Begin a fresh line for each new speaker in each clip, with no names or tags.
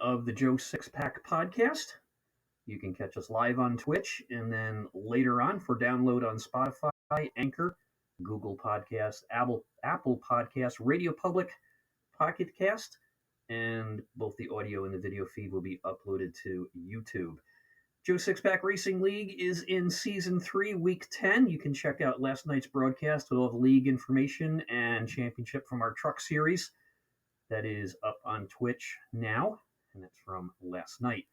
of the Joe Six Pack podcast. You can catch us live on Twitch and then later on for download on Spotify, Anchor, Google Podcasts, Apple Podcasts, Radio Public, Pocket Cast, and both the audio and the video feed will be uploaded to YouTube. Joe Six Pack Racing League is in Season 3, Week 10. You can check out last night's broadcast with all the league information and championship from our truck series. That is up on Twitch now, and that's from last night.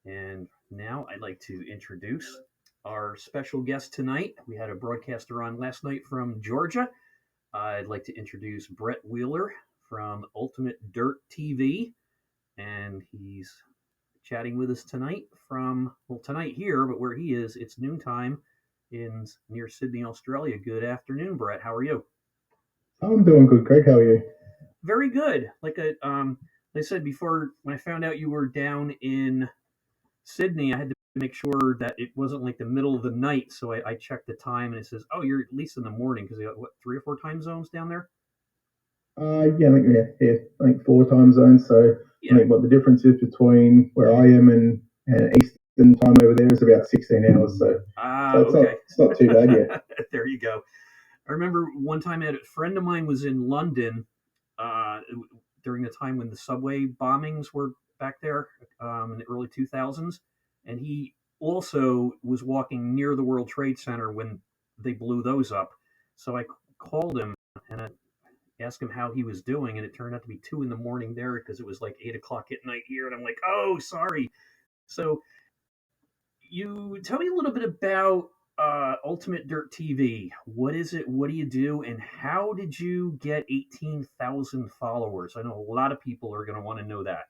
And now I'd like to introduce our special guest tonight. We had a broadcaster on last night from Georgia. I'd like to introduce Brett Wheeler from Ultimate Dirt TV, and he's chatting with us tonight tonight here, but where he is, it's noontime near Sydney, Australia. Good afternoon, Brett. How are you?
I'm doing good, Greg. How are you?
Very good. Like I said before, when I found out you were down in Sydney, I had to make sure that it wasn't like the middle of the night. So I checked the time, and it says, "Oh, you're at least in the morning," because they got 3 or 4 time zones down there.
Yeah, I think 4 time zones. So yeah. I think what the difference is between where I am and Eastern time over there is about 16 hours. So it's not too bad. Yeah.
There you go. I remember one time a friend of mine was in London during the time when the subway bombings were back there in the early 2000s, and he also was walking near the World Trade Center when they blew those up. So I called him and I asked him how he was doing, and it turned out to be 2 a.m. there because it was like 8 o'clock at night here, and I'm like, oh, sorry. So you tell me a little bit about Ultimate Dirt TV. What is it? What do you do? And how did you get 18,000 followers? I know a lot of people are going to want to know that.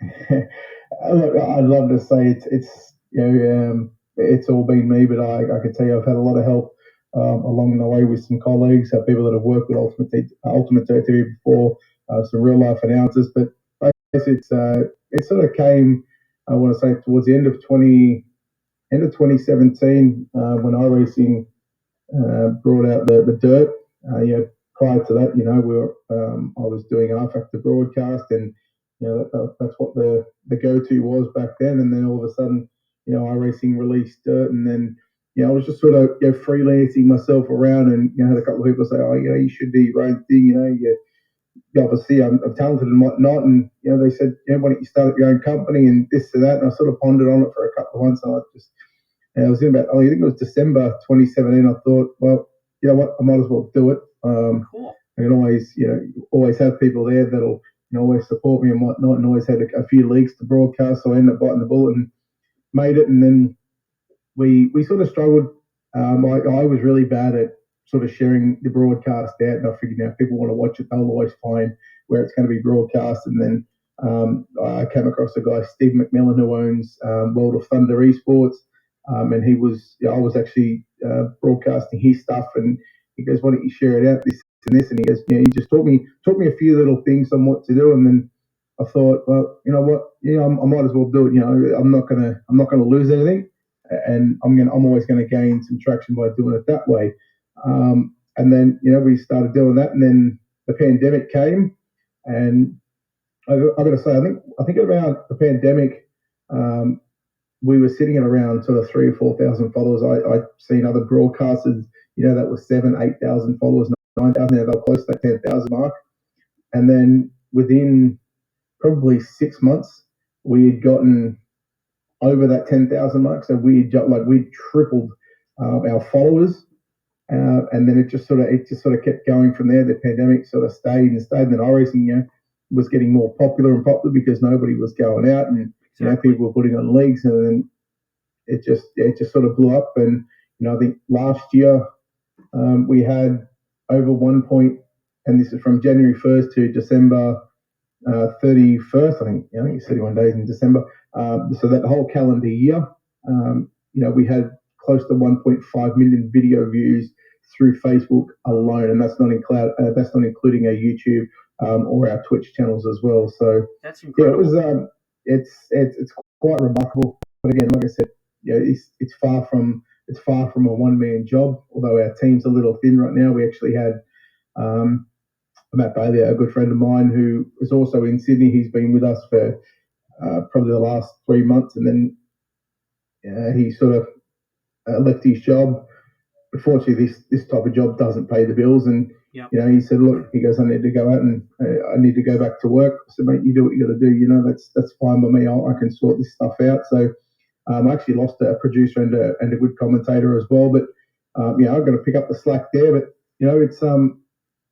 I'd love to say it's all been me, but I can tell you I've had a lot of help along the way with some colleagues, people that have worked with Ultimate Dirt TV before, some real life announcers. But basically, it sort of came, I want to say, towards the end of 2017 when iRacing brought out the Dirt. Prior to that, I was doing R-Factor broadcast, and that's what the go-to was back then. And then all of a sudden, iRacing released Dirt, and then I was just sort of freelancing myself around, and had a couple of people say, "Oh, you should do your own thing. Obviously I'm talented and whatnot." And they said, "Why don't you start up your own company and this and that?" And I sort of pondered on it for a couple of months, and I was in about, I think it was December 2017. I thought, well, you know what, I might as well do it.
Cool.
I can always have people there that'll always support me and whatnot, and always had a few leagues to broadcast. So I ended up biting the bullet and made it. And then we sort of struggled. I was really bad at sort of sharing the broadcast out, and I figured if people want to watch it, they'll always find where it's going to be broadcast. And then I came across a guy, Steve McMillan, who owns World of Thunder Esports, and I was actually broadcasting his stuff, and he goes, "Why don't you share it out, this and this?" And he goes, he just taught me a few little things on what to do. And then I thought, well, you know what, I might as well do it. I'm not gonna lose anything, and I'm always gonna gain some traction by doing it that way. And then we started doing that, and then the pandemic came, and I got to say, I think around the pandemic, we were sitting at around sort of 3,000 or 4,000 followers. I'd seen other broadcasters, that was 7,000, 8,000 followers, 9,000. They were close to that 10,000 mark. And then within probably 6 months, we had gotten over that 10,000 mark. So we tripled our followers, and then it just sort of kept going from there. The pandemic sort of stayed, and then iRacing, was getting more popular because nobody was going out, and people were putting on leagues, and then it just sort of blew up. And I think last year we had over 1 point, and this is from January 1st to December 31st. I think it's 31 days in December. So that whole calendar year, we had close to 1.5 million video views through Facebook alone, and that's not including our YouTube or our Twitch channels as well. So
that's incredible.
It's quite remarkable. But again, like I said, it's far from a one-man job. Although our team's a little thin right now, we actually had Matt Bailey, a good friend of mine who is also in Sydney. He's been with us for probably the last 3 months, and then he sort of left his job. Unfortunately, this type of job doesn't pay the bills, and
Yep.
he said, "Look," he goes, "I need to go out and I need to go back to work." I said, "Mate, you do what you got to do. That's fine by me. I can sort this stuff out." So I actually lost a producer and a good commentator as well, but I've got to pick up the slack there. But it's like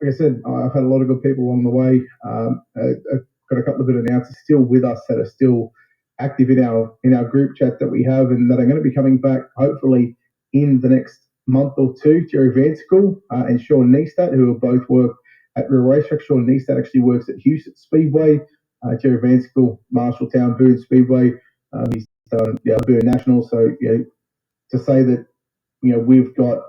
I said, I've had a lot of good people along the way. I've got a couple of bit of announcers still with us that are still active in our group chat that we have, and that are going to be coming back hopefully in the next month or two. Jerry Vansickle and Sean Neistat, who have both worked at Real Racetrack. Sean Neistat actually works at Houston Speedway. Jerry Vansickle, Marshalltown Boone Speedway. He's done Boone National. So to say that we've got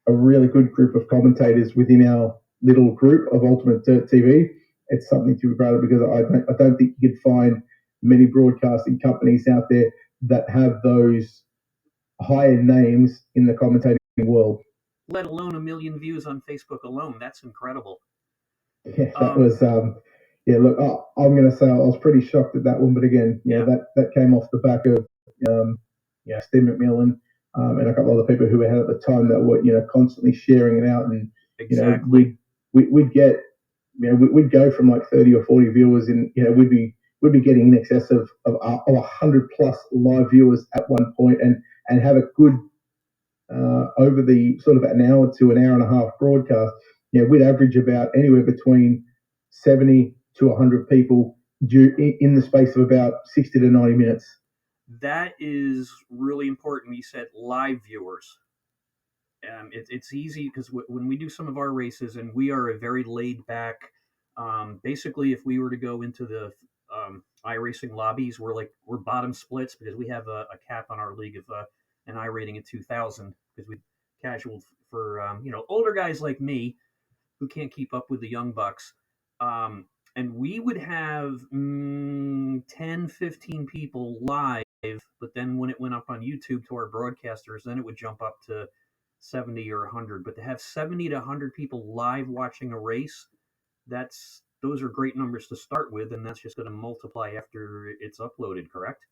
a really good group of commentators within our little group of Ultimate Dirt TV, it's something to be proud of, because I don't think you could find many broadcasting companies out there that have those higher names in the commentating world.
Let alone 1 million views on Facebook alone. That's incredible.
Yeah, that was look, I'm going to say I was pretty shocked at that one, but again, that came off the back of Steve McMillan and a couple of other people who we had at the time that were constantly sharing it out, and
exactly.
We'd get we'd go from like 30 or 40 viewers, and we'd be getting in excess of 100 plus live viewers at one point, and have a good over the sort of an hour to an hour and a half broadcast. We'd average about anywhere between 70 to 100 people in the space of about 60 to 90 minutes.
That is really important. You said live viewers. It's easy because when we do some of our races, and we are a very laid back, basically if we were to go into the iRacing lobbies, we're bottom splits, because we have a cap on our league of an I rating at 2,000, because we casual for older guys like me who can't keep up with the young bucks. And we would have 10, 15 people live, but then when it went up on YouTube to our broadcasters, then it would jump up to 70 or 100. But to have 70 to 100 people live watching a race, those are great numbers to start with, and that's just going to multiply after it's uploaded, correct?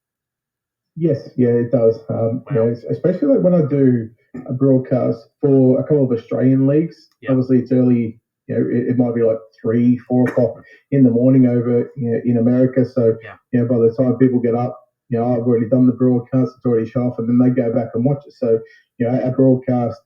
Yes, yeah, it does.
Wow.
Especially like when I do a broadcast for a couple of Australian leagues.
Yep.
Obviously, it's early. It might be like 3, 4 o'clock in the morning over in America. So by the time people get up, I've already done the broadcast. It's already shut off, and then they go back and watch it. So our broadcast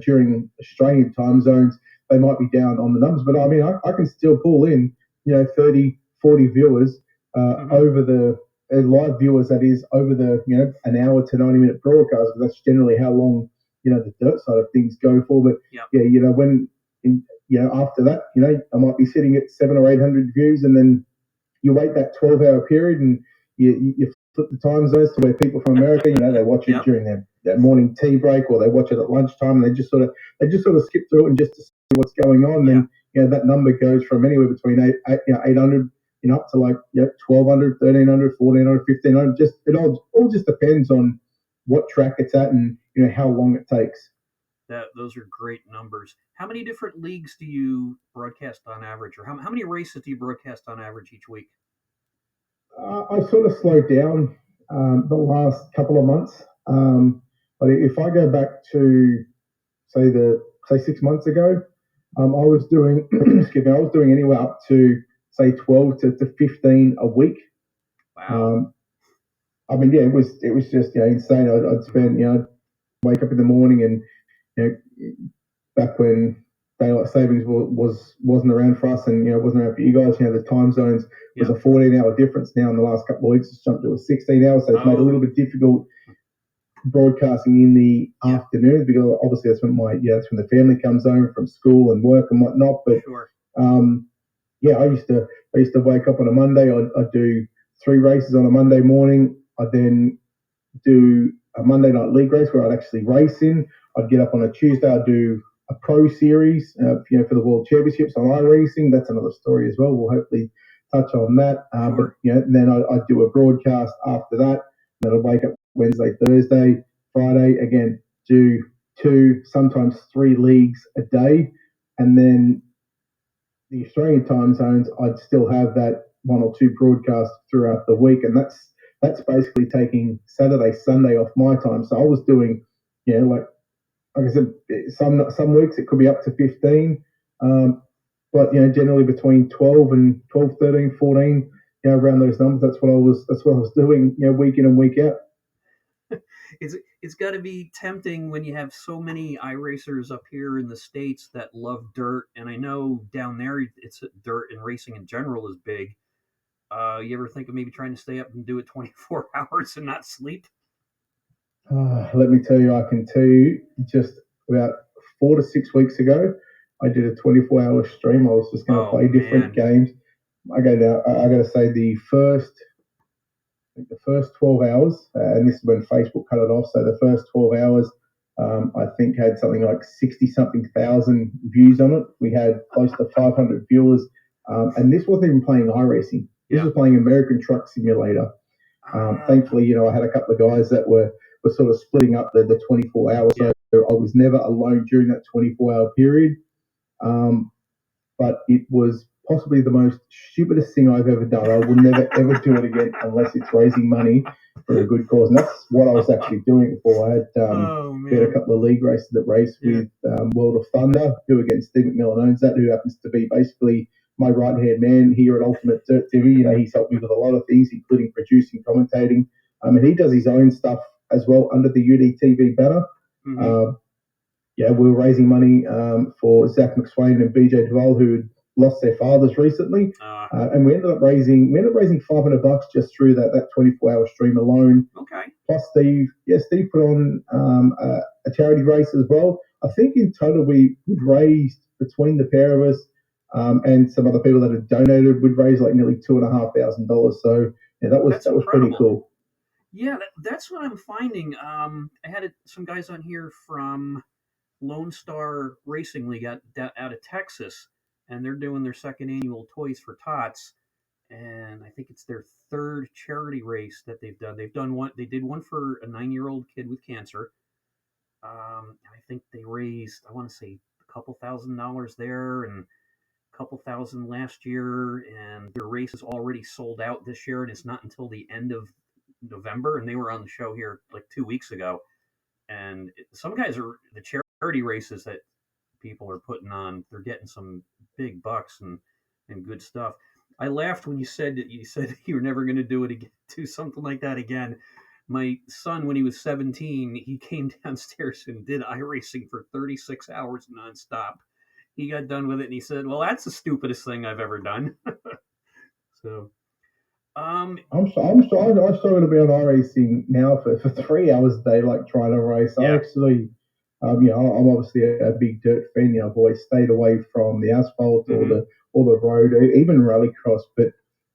during Australian time zones, they might be down on the numbers, but I mean, I can still pull in 30, 40 viewers over the live viewers, that is, over the an hour to 90-minute broadcast, because that's generally how long the dirt side of things go for. But when after that, I might be sitting at 700 or 800 views, and then you wait that 12-hour period, and you flip the time zones to where people from America, they watch it during their morning tea break, or they watch it at lunchtime, and they just sort of skip through it and just to see what's going on. And that number goes from anywhere between 800 up to like 1,200, 1,300, 1,400, 1,500. Just it all just depends on what track it's at, and how long it takes.
Those are great numbers. How many different leagues do you broadcast on average, or how many races do you broadcast on average each week?
I sort of slowed down the last couple of months, but if I go back to say 6 months ago, I was doing I was doing anywhere up to say 12 to 15 a week.
Wow.
I mean, it was just insane. I'd spend wake up in the morning, and back when daylight savings wasn't around for us, and wasn't around for you guys. The time zones was a 14-hour difference. Now in the last couple of weeks, it's jumped to a 16 hours, so it's made it a little bit difficult broadcasting in the afternoons, because obviously that's when that's when the family comes home from school and work and whatnot. But I used to wake up on a Monday. I'd do 3 races on a Monday morning. I'd then do a Monday night league race where I'd actually race in. I'd get up on a Tuesday. I'd do a pro series, for the World Championships on iRacing. That's another story as well. We'll hopefully touch on that. But then I'd do a broadcast after that. And then I'd wake up Wednesday, Thursday, Friday again. Do 2, sometimes 3 leagues a day, and then the Australian time zones, I'd still have that one or two broadcasts throughout the week, and that's basically taking Saturday, Sunday off my time. So I was doing, like I said, some weeks it could be up to 15, but generally between 12 and 12, 13, 14, around those numbers. That's what I was doing, week in and week out.
It's got to be tempting when you have so many iRacers up here in the States that love dirt, and I know down there it's dirt and racing in general is big. You ever think of maybe trying to stay up and do it 24 hours and not sleep?
Let me tell you, I can tell you, just about 4 to 6 weeks ago, I did a 24-hour stream. I was just going to play different games. I got to say the first 12 hours, and this is when Facebook cut it off. So the first 12 hours, I think had something like 60 something thousand views on it. We had close to 500 viewers, and this wasn't even playing iRacing. This was playing American Truck Simulator. Thankfully, I had a couple of guys that were sort of splitting up the 24 hours, so I was never alone during that 24-hour period. But it was possibly the most stupidest thing I've ever done. I will never ever do it again unless it's raising money for a good cause, and that's what I was actually doing it for. I had a couple of league races that raced with World of Thunder, who against Steve McMillan owns that, who happens to be basically my right-hand man here at Ultimate Dirt TV. He's helped me with a lot of things, including producing, commentating, and he does his own stuff as well under the UDTV banner. Mm-hmm. We were raising money for Zach McSwain and BJ Duval, who had lost their fathers recently, and we ended up raising $500 just through that 24-hour stream alone.
Okay.
Plus, Steve put on a charity race as well. I think in total we'd raised, between the pair of us and some other people that had donated, we'd raised like nearly $2,500. So that was pretty cool.
Yeah, that's what I'm finding. I had some guys on here from Lone Star Racing League out of Texas, and they're doing their second annual Toys for Tots, and I think it's their third charity race that they've done. They did one for a 9-year-old kid with cancer. I think they raised, I want to say, a couple $1,000 there and a couple thousand last year, and their race is already sold out this year, and it's not until the end of November, and they were on the show here like 2 weeks ago. And some guys are the charity races that people are putting on. They're getting some big bucks and good stuff. I laughed when you said you were never going to do it again, do something like that again. My son, when he was 17, he came downstairs and did iRacing for 36 hours nonstop. He got done with it and he said, "Well, that's the stupidest thing I've ever done." So.
I'm starting to be on iRacing now for 3 hours a day, like trying to race. I actually, I'm obviously a big dirt fan. I've always stayed away from the asphalt or the road, even rallycross. But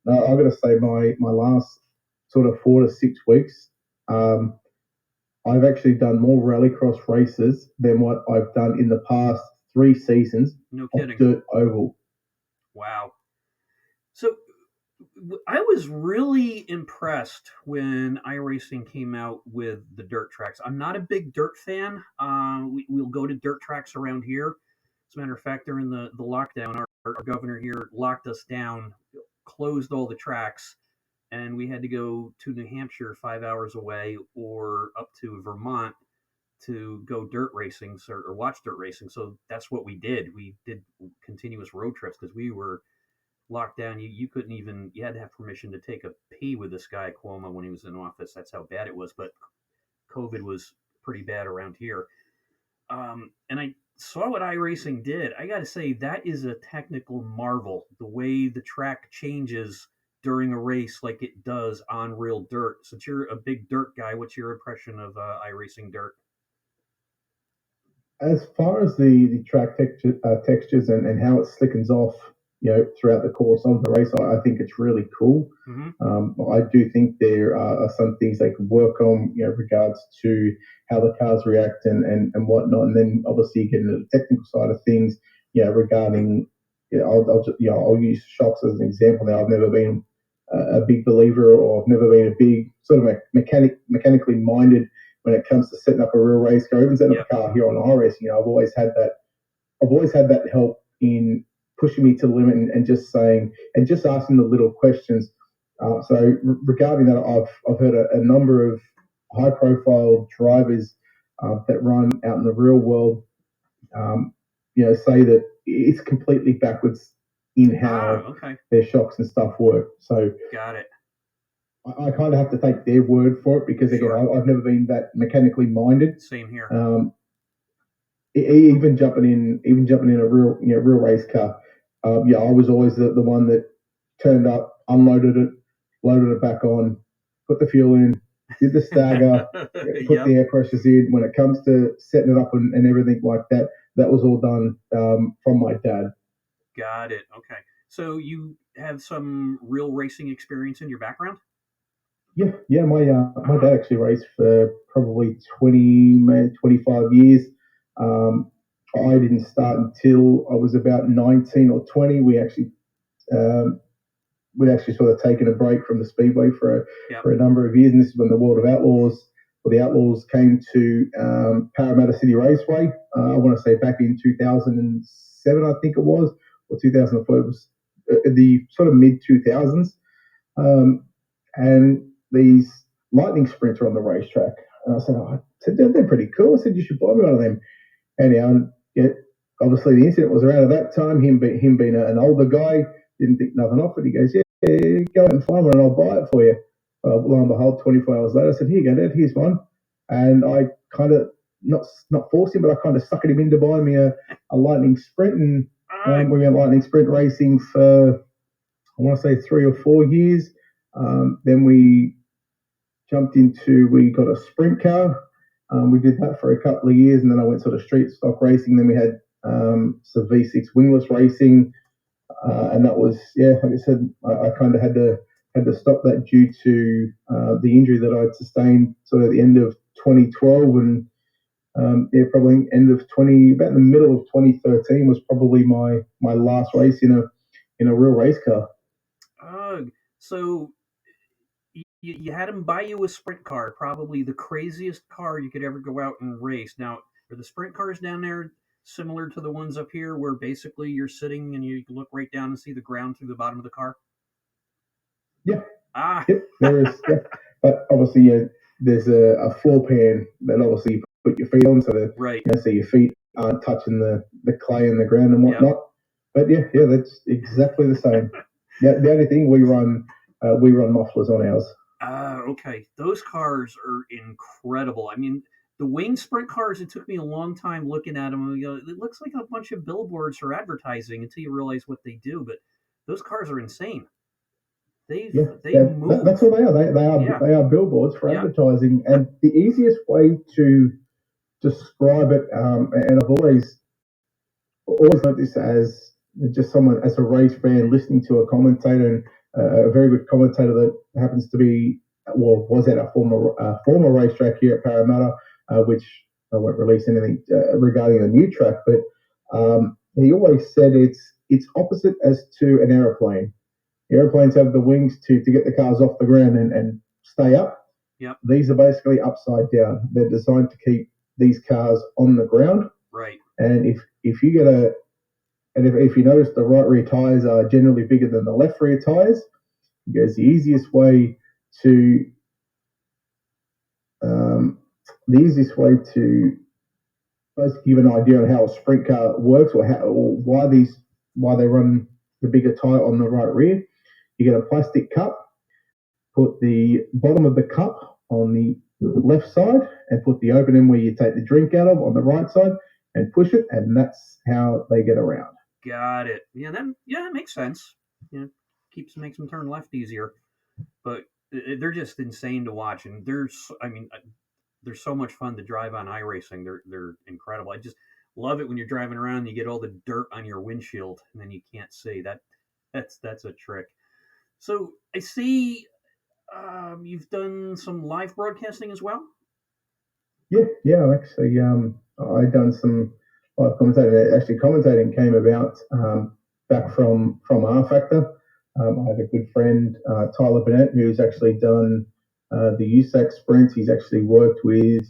I've got to say, my last sort of 4 to 6 weeks, I've actually done more rallycross races than what I've done in the past 3 seasons
of
dirt oval.
Wow. So I was really impressed when iRacing came out with the dirt tracks. I'm not a big dirt fan. We'll go to dirt tracks around here. As a matter of fact, during the lockdown, our governor here locked us down, closed all the tracks, and we had to go to New Hampshire 5 hours away or up to Vermont to go dirt racing or watch dirt racing. So that's what we did. We did continuous road trips because we were locked down. You couldn't even, you had to have permission to take a pee with this guy Cuomo when he was in office. That's how bad it was. But COVID was pretty bad around here. And I saw what iRacing did. I got to say, that is a technical marvel. The way the track changes during a race like it does on real dirt. Since you're a big dirt guy, what's your impression of iRacing dirt?
As far as the track textures and how it slickens off, throughout the course of the race, I think it's really cool.
Mm-hmm.
I do think there are some ththings they could work on, regards to how the cars react and whatnot. And then obviously getting to the technical side of things, regarding, I'll use shocks as an example. Now, I've never been a big believer, or I've never been a big sort of mechanically minded when it comes to setting up a real race car, even setting up a car here on iRacing. I've always had that help in pushing me to the limit and just saying and just asking the little questions. Regarding that, I've heard a number of high profile drivers that run out in the real world, um, say that it's completely backwards in how their shocks and stuff work. So
got it.
I kind of have to take their word for it because again, I've never been that mechanically minded.
Same here.
Even jumping in a real race car. I was always the one that turned up, unloaded it, loaded it back on, put the fuel in, did the stagger, put the air pressures in. When it comes to setting it up and everything like that, that was all done from my dad.
Got it. Okay. So you have some real racing experience in your background?
Yeah. My dad actually raced for probably 25 years. I didn't start until I was about 19 or 20. Um, we'd actually sort of taken a break from the speedway for a number of years, and this is when the World of Outlaws or the Outlaws came to Parramatta City Raceway. I want to say back in 2007, I think it was, or 2004. It was the sort of mid 2000s, and these lightning sprints were on the racetrack. And I said, they're pretty cool. I said, you should buy me one of them. Anyhow, obviously the incident was around at that time. Him being an older guy, didn't think nothing of it. He goes, yeah, go out and find one and I'll buy it for you. Lo and behold, 24 hours later, I said, here you go, Dad, here's one. And I kind of, not forced him, but I kind of suckered him into buying me a lightning sprint. And we went lightning sprint racing for, I want to say 3 or 4 years. Then we we got a sprint car. We did that for a couple of years, and then I went sort of street stock racing. Then we had some V6 wingless racing, and that was like I said, I kind of had to stop that due to the injury that I'd sustained sort of at the end of 2012, and probably about in the middle of 2013 was probably my last race in a real race car.
So you had him buy you a sprint car, probably the craziest car you could ever go out and race. Now, are the sprint cars down there similar to the ones up here where basically you're sitting and you look right down and see the ground through the bottom of the car?
Yeah. Yep, there is. Yeah. But obviously, there's a floor pan that obviously you put your feet on so your feet aren't touching the clay and the ground and whatnot. Yep. But yeah, that's exactly the same. The only thing we run mufflers on ours.
Okay. Those cars are incredible. I mean, the wing sprint cars, it took me a long time looking at them. It looks like a bunch of billboards for advertising until you realize what they do. But those cars are insane. They move.
That's what they are. They are billboards for advertising. And the easiest way to describe it, and I've always learned this as just someone, as a race fan, listening to a commentator, and a very good commentator that happens to be, was at a former racetrack here at Parramatta, which I won't release anything regarding the new track, but he always said it's opposite as to an aeroplane. Airplanes have the wings to get the cars off the ground and stay up.
Yep.
These are basically upside down. They're designed to keep these cars on the ground.
Right.
And if you get if you notice, the right rear tires are generally bigger than the left rear tires. Because the easiest way to basically give an idea on how a sprint car works or why they run the bigger tire on the right rear. You get a plastic cup, put the bottom of the cup on the left side, and put the opening where you take the drink out of on the right side, and push it, and that's how they get around.
Got it. Yeah, that makes sense. Yeah, makes them turn left easier. But they're just insane to watch, and they're so much fun to drive on iRacing. They're incredible. I just love it when you're driving around and you get all the dirt on your windshield, and then you can't see that. That's a trick. So I see you've done some live broadcasting as well.
Yeah. Actually, I done some live commentating. Actually, commentating came about back from R Factor. I have a good friend, Tyler Burnett, who's actually done the USAC sprints. He's actually worked with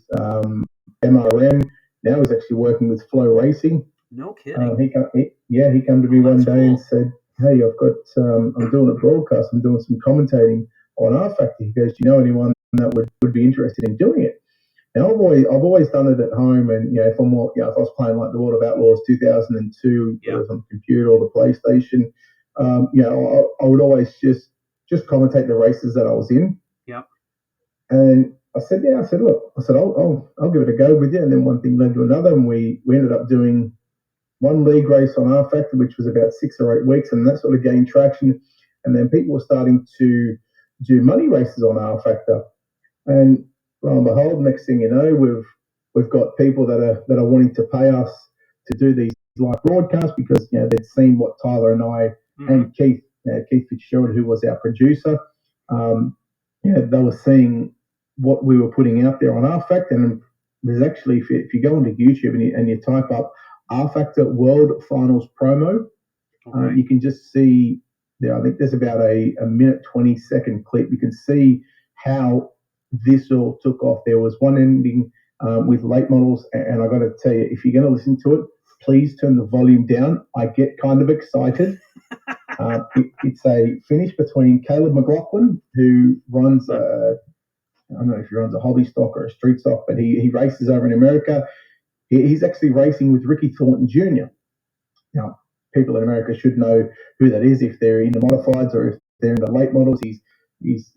MRN. Now he's actually working with Flow Racing.
No kidding.
He came to me one
that's
day and
cool.
said, "Hey, I'm doing a broadcast. I'm doing some commentating on R Factor." He goes, "Do you know anyone that would be interested in doing it?" And I've always done it at home, and if if I was playing like the World of Outlaws 2002, whether
Yeah.
it was on the computer or the PlayStation, I would always just commentate the races that I was in.
Yeah.
And I said, "Yeah." I said, "Look," I said, "I'll give it a go with you." And then one thing led to another, and we ended up doing one league race on R Factor, which was about 6 or 8 weeks, and that sort of gained traction. And then people were starting to do money races on R Factor. And lo and behold, next thing you know, we've got people that are wanting to pay us to do these live broadcasts because they'd seen what Tyler and I and Keith Fitzgerald, who was our producer, they were seeing what we were putting out there on R Factor. And there's actually, if you go onto YouTube and you type up R Factor World Finals promo,
Okay.
you can just see there. I think there's about a minute 20-second clip. You can see how this all took off. There was one ending with late models, and I got to tell you, if you're going to listen to it, please turn the volume down. I get kind of excited. It's a finish between Caleb McLaughlin, who runs I don't know if he runs a hobby stock or a street stock, but he races over in America. He's actually racing with Ricky Thornton Jr. Now, people in America should know who that is if they're into modifieds or if they're into late models. He's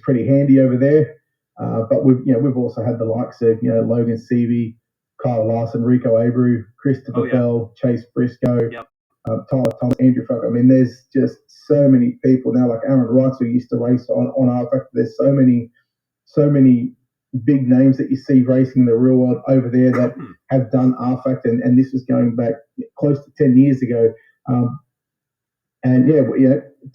pretty handy over there. But we've also had the likes of Logan Seavey, Kyle Larson, Rico Abreu, Christopher Bell, Chase Briscoe, Tyler Thomas, Andrew Fuck. I mean, there's just so many people now. Like Aaron Wright, who used to race on our factor. There's so many big names that you see racing in the real world over there that have done R Factor, and this was going back close to 10 years ago. And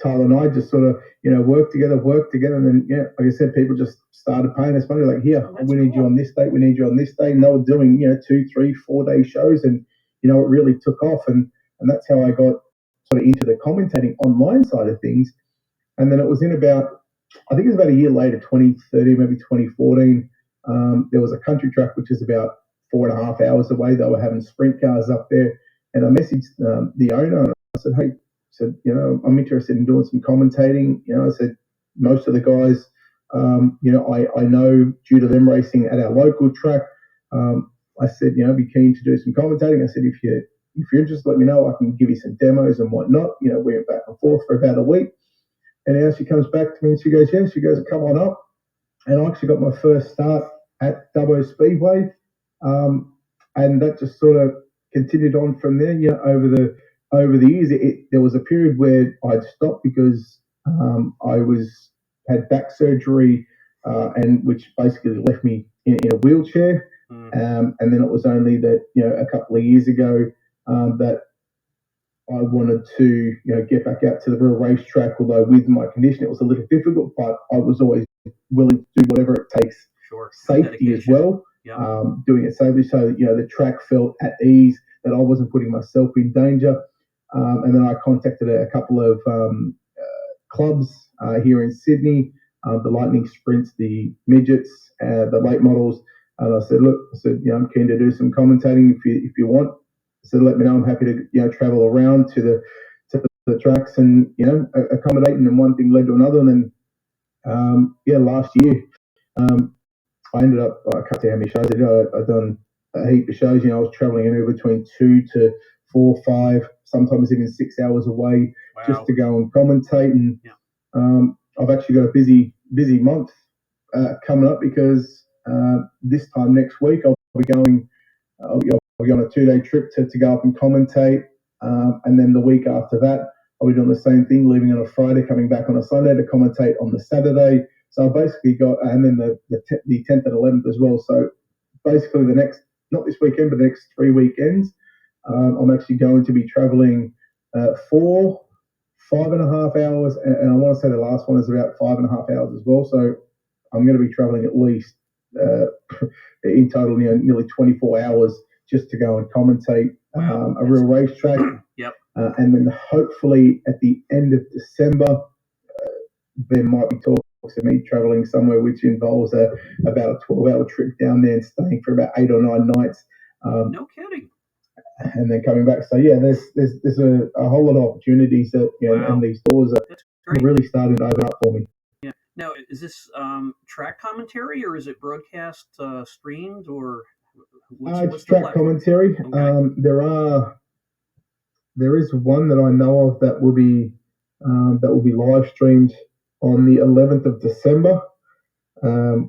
Tyler and I just sort of worked together, and then like I said, people just started paying us money. Like, here, we need you on this date, we need you on this day. And they were doing 2, 3, 4 day shows, and it really took off, and that's how I got sort of into the commentating online side of things. And then it was I think it was about a year later, 2013, maybe 2014. There was a country track which is about 4.5 hours away. They were having sprint cars up there, and I messaged the owner and I said, "Hey," "I'm interested in doing some commentating." I said, "Most of the guys, I know due to them racing at our local track." I said, "I'd be keen to do some commentating." I said, "If you're interested, let me know. I can give you some demos and whatnot." We went back and forth for about a week. And now she comes back to me and she goes, "Yeah," she goes, "Come on up." And I actually got my first start at Dubbo Speedway. And that just sort of continued on from there. Over the years, there was a period where I'd stopped because I had back surgery, and which basically left me in a wheelchair. And then it was only that a couple of years ago that I wanted to, get back out to the real racetrack. Although with my condition, it was a little difficult, but I was always willing to do whatever it takes.
Sure.
Safety as well, doing it safely, so that the track felt at ease, that I wasn't putting myself in danger. And then I contacted a couple of clubs here in Sydney, the Lightning Sprints, the Midgets, the late models, and I said, "Look," "I'm keen to do some commentating if you want." So let me know. I'm happy to travel around to the tracks and accommodate. And then one thing led to another. And then last year I ended up, I can't tell how many shows I did. I've done a heap of shows. I was traveling anywhere between 2 to 4, 5, sometimes even 6 hours away just to go and commentate. And I've actually got a busy month coming up because this time next week I'll be going. I'll be on a 2-day trip to go up and commentate. And then the week after that, I'll be doing the same thing, leaving on a Friday, coming back on a Sunday to commentate on the Saturday. So I basically got, and then the 10th and 11th as well. So basically the next, not this weekend, but the next 3 weekends, I'm actually going to be traveling 4, 5.5 hours. And I want to say the last one is about 5.5 hours as well. So I'm going to be traveling at least in total nearly 24 hours just to go and commentate a real racetrack. And then hopefully at the end of December, there might be talks of me traveling somewhere which involves about a 12-hour trip down there and staying for about 8 or 9 nights.
No kidding.
and then coming back. So yeah, there's a whole lot of opportunities that
Wow.
and these doors are
That's great.
really starting to open up for me.
Yeah. Now, is this track commentary or is it broadcast streamed or what's
It's
the
track
platform?
commentary.
Okay.
There is one that I know of that will be live streamed on the 11th of December,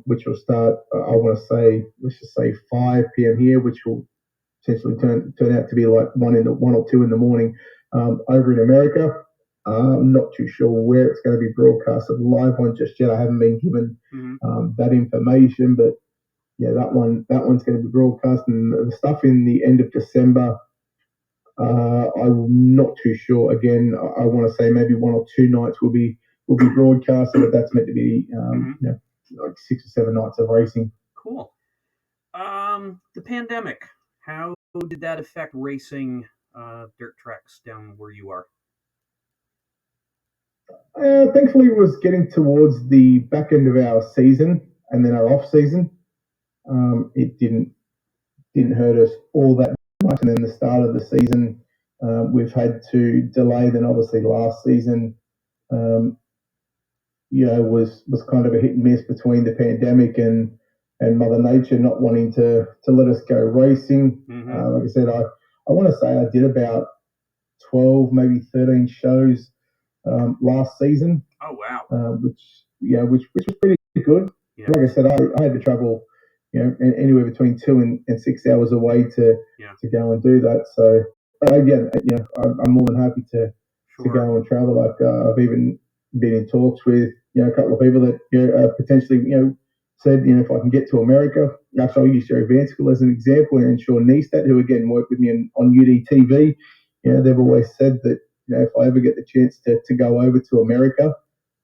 which will start. I want to say, let's just say 5 p.m. here, which will essentially turn out to be like 1 or 2 in the morning over in America. I'm not too sure where it's going to be broadcasted live on just yet. I haven't been given that information, but yeah, that one's going to be broadcast, and the stuff in the end of December. I'm not too sure. Again, I want to say maybe 1 or 2 nights will be broadcasted, but that's meant to be like 6 or 7 nights of racing.
Cool. The pandemic. How did that affect racing dirt tracks down where you are?
Thankfully, it was getting towards the back end of our season and then our off season. It didn't hurt us all that much, and then the start of the season, we've had to delay. Then obviously last season, um, was kind of a hit and miss between the pandemic and Mother Nature not wanting to let us go racing. Like I said, I want to say I did about 12, maybe 13 shows last season.
Oh wow!
Which was pretty good.
Yeah.
Like I said, I had to travel, anywhere between 2 and 6 hours away to go and do that. So again, I'm more than happy to go and travel. Like I've even been in talks with a couple of people that potentially said if I can get to America. Actually, I'll use Jerry Vansickle as an example, and Sean Neistat, who again worked with me on UDTV. They've always said that if I ever get the chance to go over to America,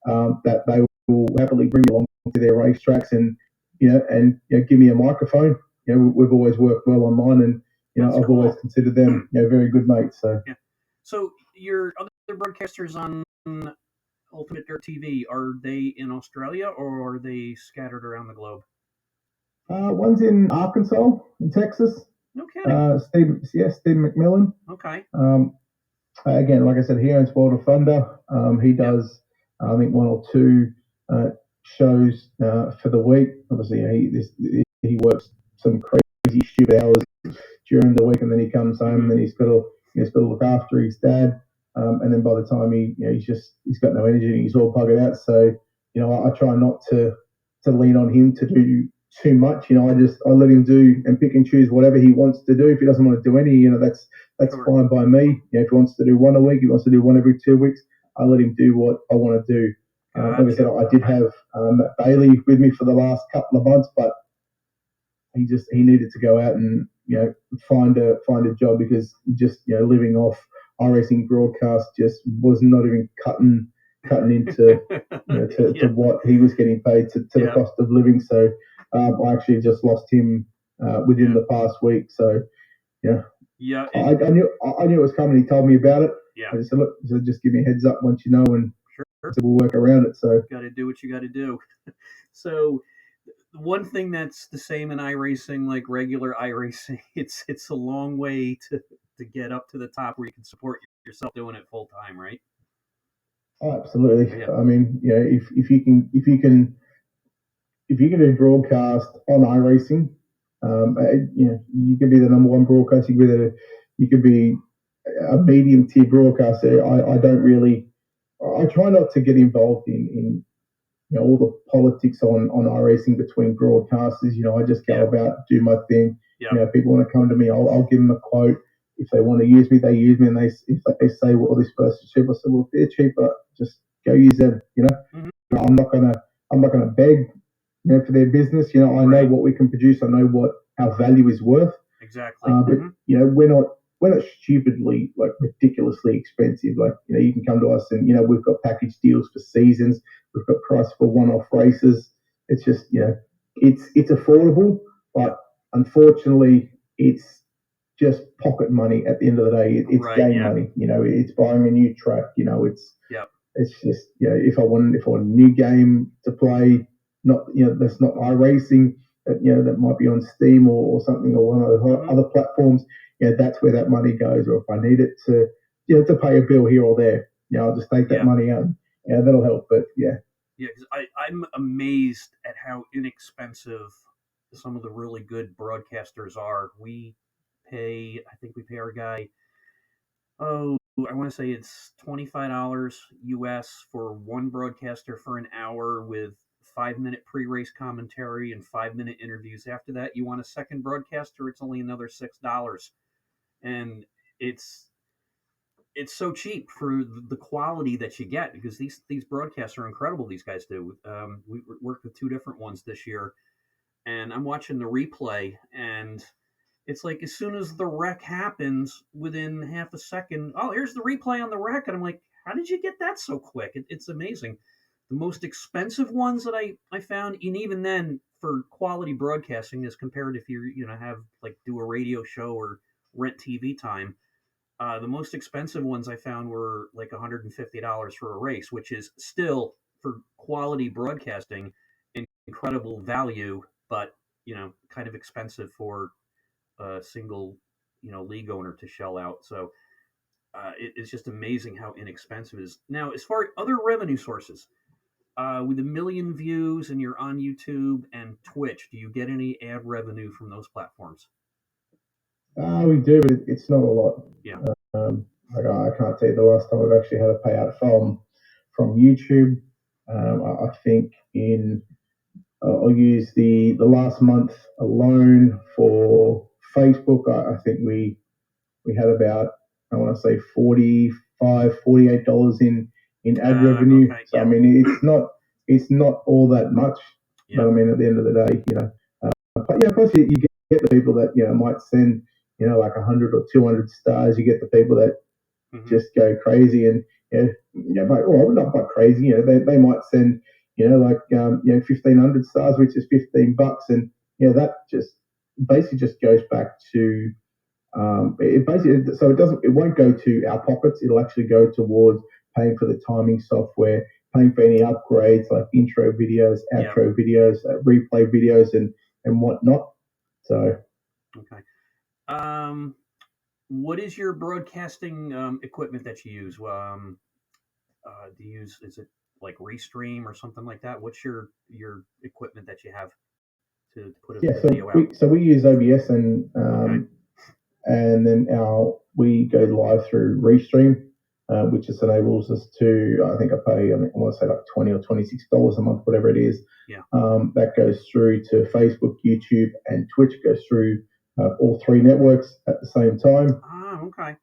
that they will happily bring me along to their racetracks and give me a microphone. We've always worked well online, and I've always considered them very good mates. So
yeah. So your other broadcasters on Ultimate Dirt TV, are they in Australia or are they scattered around the globe?
One's in Arkansas, in Texas.
No kidding.
Steve McMillan.
Okay.
Again, like I said, he owns World of Thunder. He does, I think, 1 or 2 shows for the week. Obviously, he works some crazy stupid hours during the week, and then he comes home, and then he's got to look after his dad. And then by the time he's got no energy, and he's all buggered out. So I try not to lean on him to do too much. I let him do and pick and choose whatever he wants to do. If he doesn't want to do any, that's fine by me. If he wants to do one a week, he wants to do one every 2 weeks, I let him do what I want to do. Like I said, I did have Matt Bailey with me for the last couple of months, but he needed to go out and find a job, because just living off iRacing broadcast just was not even cutting into to what he was getting paid to the cost of living. So I actually just lost him within the past week. So I knew it was coming. He told me about it. I just said, look, just give me a heads up once you know, and so we'll work around it. So
got to do what you got to do. So one thing that's the same in iRacing, like regular iRacing, it's a long way to get up to the top where you can support yourself doing it full time, right?
Oh, absolutely. I mean, if you can do broadcast on iRacing, you can be the number one broadcaster. You could be a medium tier broadcaster. I don't really. I try not to get involved in all the politics on iRacing between broadcasters. I just go about, do my thing. People want to come to me, I'll give them a quote. If they want to use me, they use me, and if they say, well, this person's cheap, I say, well, if they're cheaper, just go use them. I'm not gonna beg for their business. I know what we can produce. I know what our value is worth.
Exactly.
But we're not stupidly, like, ridiculously expensive. Like, you can come to us and we've got package deals for seasons. We've got price for one-off races. It's just it's affordable, but unfortunately, it's just pocket money at the end of the day. It's game money. It's buying a new track. It's just if I want a new game to play, not that's not iRacing. that might be on Steam or something, or one of the
Mm-hmm.
other platforms, that's where that money goes. Or if I need it to, to pay a bill here or there, I'll just take that
Yeah.
money out. That'll help. But yeah.
Yeah, because I'm amazed at how inexpensive some of the really good broadcasters are. I think we pay our guy, oh, I want to say it's $25 US for one broadcaster for an hour with 5 minute pre race commentary and 5 minute interviews. After that, you want a second broadcaster, it's only another $6. And it's it's so cheap for the quality that you get because these broadcasts are incredible. These guys do. We worked with two different ones this year, and I'm watching the replay, and it's like as soon as the wreck happens, within half a second, oh, here's the replay on the wreck, and I'm like, how did you get that so quick? It's amazing. The most expensive ones that I found, and even then for quality broadcasting, as compared if you have like do a radio show or rent TV time, the most expensive ones I found were like $150 for a race, which is still for quality broadcasting incredible value, but kind of expensive for a single league owner to shell out. So it's just amazing how inexpensive it is. Now, as far as other revenue sources, with a million views and you're on YouTube and Twitch, do you get any ad revenue from those platforms?
We do, but it's not a lot.
Yeah.
Like I can't tell you the last time I've actually had a payout from YouTube. I think I'll use the last month alone for Facebook. I think we had about, I want to say, $48 in ad revenue.
Okay.
So
Yeah.
I mean, it's not all that much,
Yeah.
but I mean, at the end of the day, but plus you get the people that might send like 100 or 200 stars. You get the people that
Hmm.
just go crazy, and well, not quite crazy. They might send like 1,500 stars, which is $15, and that just basically just goes back to it basically, so it won't go to our pockets. It'll actually go towards paying for the timing software, paying for any upgrades like intro videos,
Yeah.
outro videos, replay videos, and whatnot. So
Okay. Um, what is your broadcasting equipment that you use? Do you use, is it like Restream or something like that? What's your equipment that you have to put a
yeah,
video out?
so we use OBS, and
Okay.
then we go live through Restream, which just enables us to. I think I pay. I want to say like $20 or $26 a month, whatever it is.
Yeah.
That goes through to Facebook, YouTube, and Twitch. Goes through all three networks at the same time.
Ah, okay.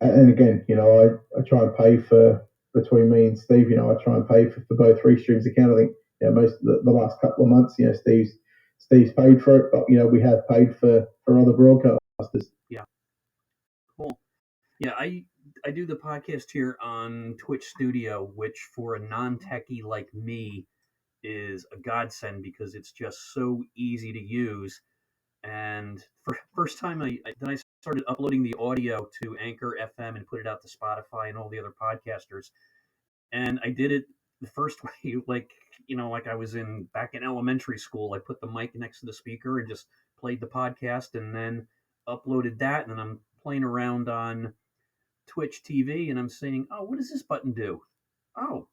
And again, I try and pay for, between me and Steve. I try and pay for both Restream's account. I think most of the last couple of months, Steve's paid for it, but we have paid for other broadcasters.
Yeah. Cool. Yeah, I do the podcast here on Twitch Studio, which for a non-techie like me is a godsend because it's just so easy to use. And for first time then I started uploading the audio to Anchor FM and put it out to Spotify and all the other podcasters. And I did it the first way, like I was in back in elementary school. I put the mic next to the speaker and just played the podcast, and then uploaded that. And then I'm playing around on Twitch TV, and I'm saying, "Oh, what does this button do? Oh,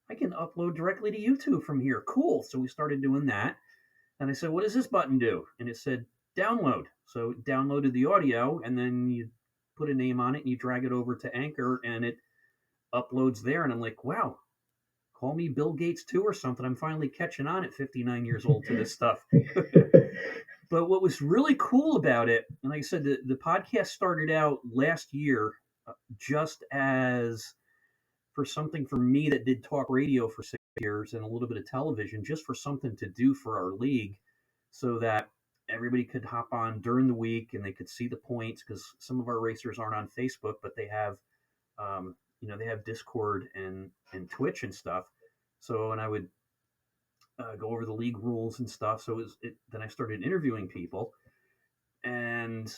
I can upload directly to YouTube from here. Cool." So we started doing that, and I said, "What does this button do?" And it said, "Download." So it downloaded the audio, and then you put a name on it, and you drag it over to Anchor, and it uploads there. And I'm like, "Wow, call me Bill Gates too or something. I'm finally catching on at 59 years old to this stuff." But what was really cool about it, and like I said, the podcast started out last year just as for something for me that did talk radio for 6 years and a little bit of television, just for something to do for our league so that everybody could hop on during the week and they could see the points because some of our racers aren't on Facebook, but they have Discord and Twitch and stuff. So, and I would go over the league rules and stuff. So then I started interviewing people, and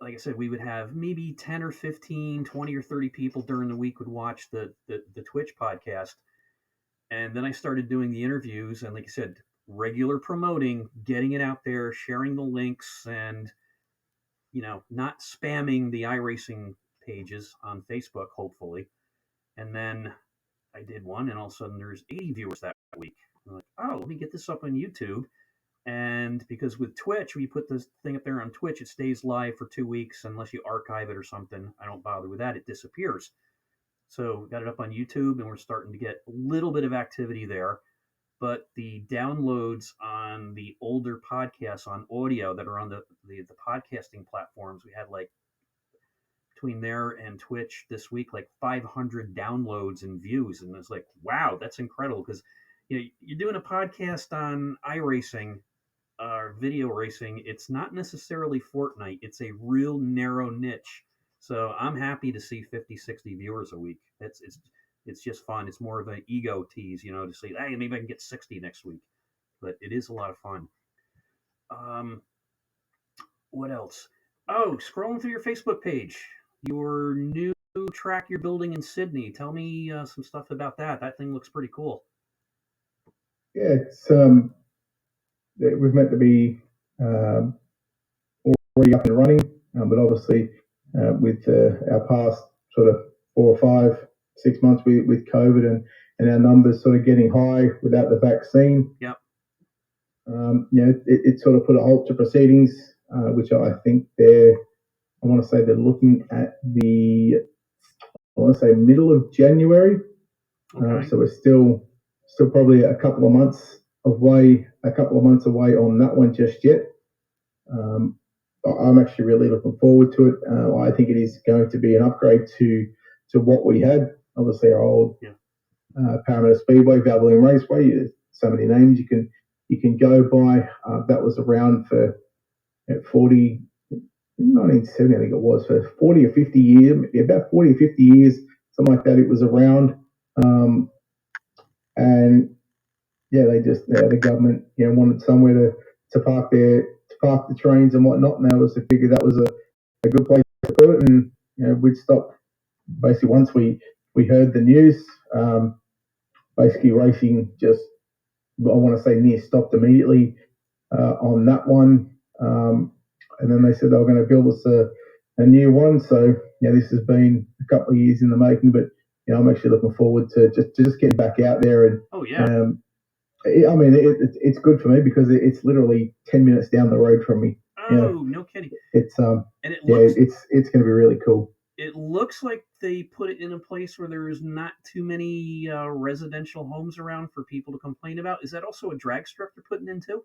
like I said, we would have maybe 10 or 15, 20 or 30 people during the week would watch the Twitch podcast. And then I started doing the interviews. And like I said, regular promoting, getting it out there, sharing the links, and not spamming the iRacing pages on Facebook, hopefully. And then I did one, and all of a sudden there's 80 viewers that week. I'm like, oh, let me get this up on YouTube. And because with Twitch, when you put this thing up there on Twitch, it stays live for 2 weeks unless you archive it or something. I don't bother with that; it disappears. So got it up on YouTube, and we're starting to get a little bit of activity there. But the downloads on the older podcasts on audio that are on the podcasting platforms, we had like between there and Twitch this week, like 500 downloads and views, and it's like, wow, that's incredible because you're doing a podcast on iRacing video racing. It's not necessarily Fortnite. It's a real narrow niche. So I'm happy to see 50, 60 viewers a week. It's just fun. It's more of an ego tease, to say, hey, maybe I can get 60 next week. But it is a lot of fun. What else? Oh, scrolling through your Facebook page, your new track you're building in Sydney. Tell me some stuff about that. That thing looks pretty cool.
Yeah, it was meant to be already up and running, but obviously with our past sort of 4 or 5, 6 months with COVID and our numbers sort of getting high without the vaccine.
Yep.
It sort of put a halt to proceedings, which I think I want to say they're looking at middle of January.
Okay.
So we're still probably a couple of months away on that one just yet. I'm actually really looking forward to it. I think it is going to be an upgrade to what we had. Obviously, our old Parramatta Speedway, Valvoline Raceway. So many names you can go by. That was around for 1970, I think it was, for 40 or 50 years, about 40 or 50 years, something like that. It was around, and the government wanted somewhere to park the trains and whatnot, and they was to figure that was a good place to put it, and we'd stop basically once we heard the news. Basically, racing just, I want to say, near stopped immediately on that one, and then they said they were going to build us a new one. So this has been a couple of years in the making, but I'm actually looking forward to just getting back out there and.
Oh yeah.
I mean, it's good for me because it's literally 10 minutes down the road from me.
Oh, no kidding!
It's
and it looks,
it's going to be really cool.
It looks like they put it in a place where there's not too many residential homes around for people to complain about. Is that also a drag strip they're putting in too?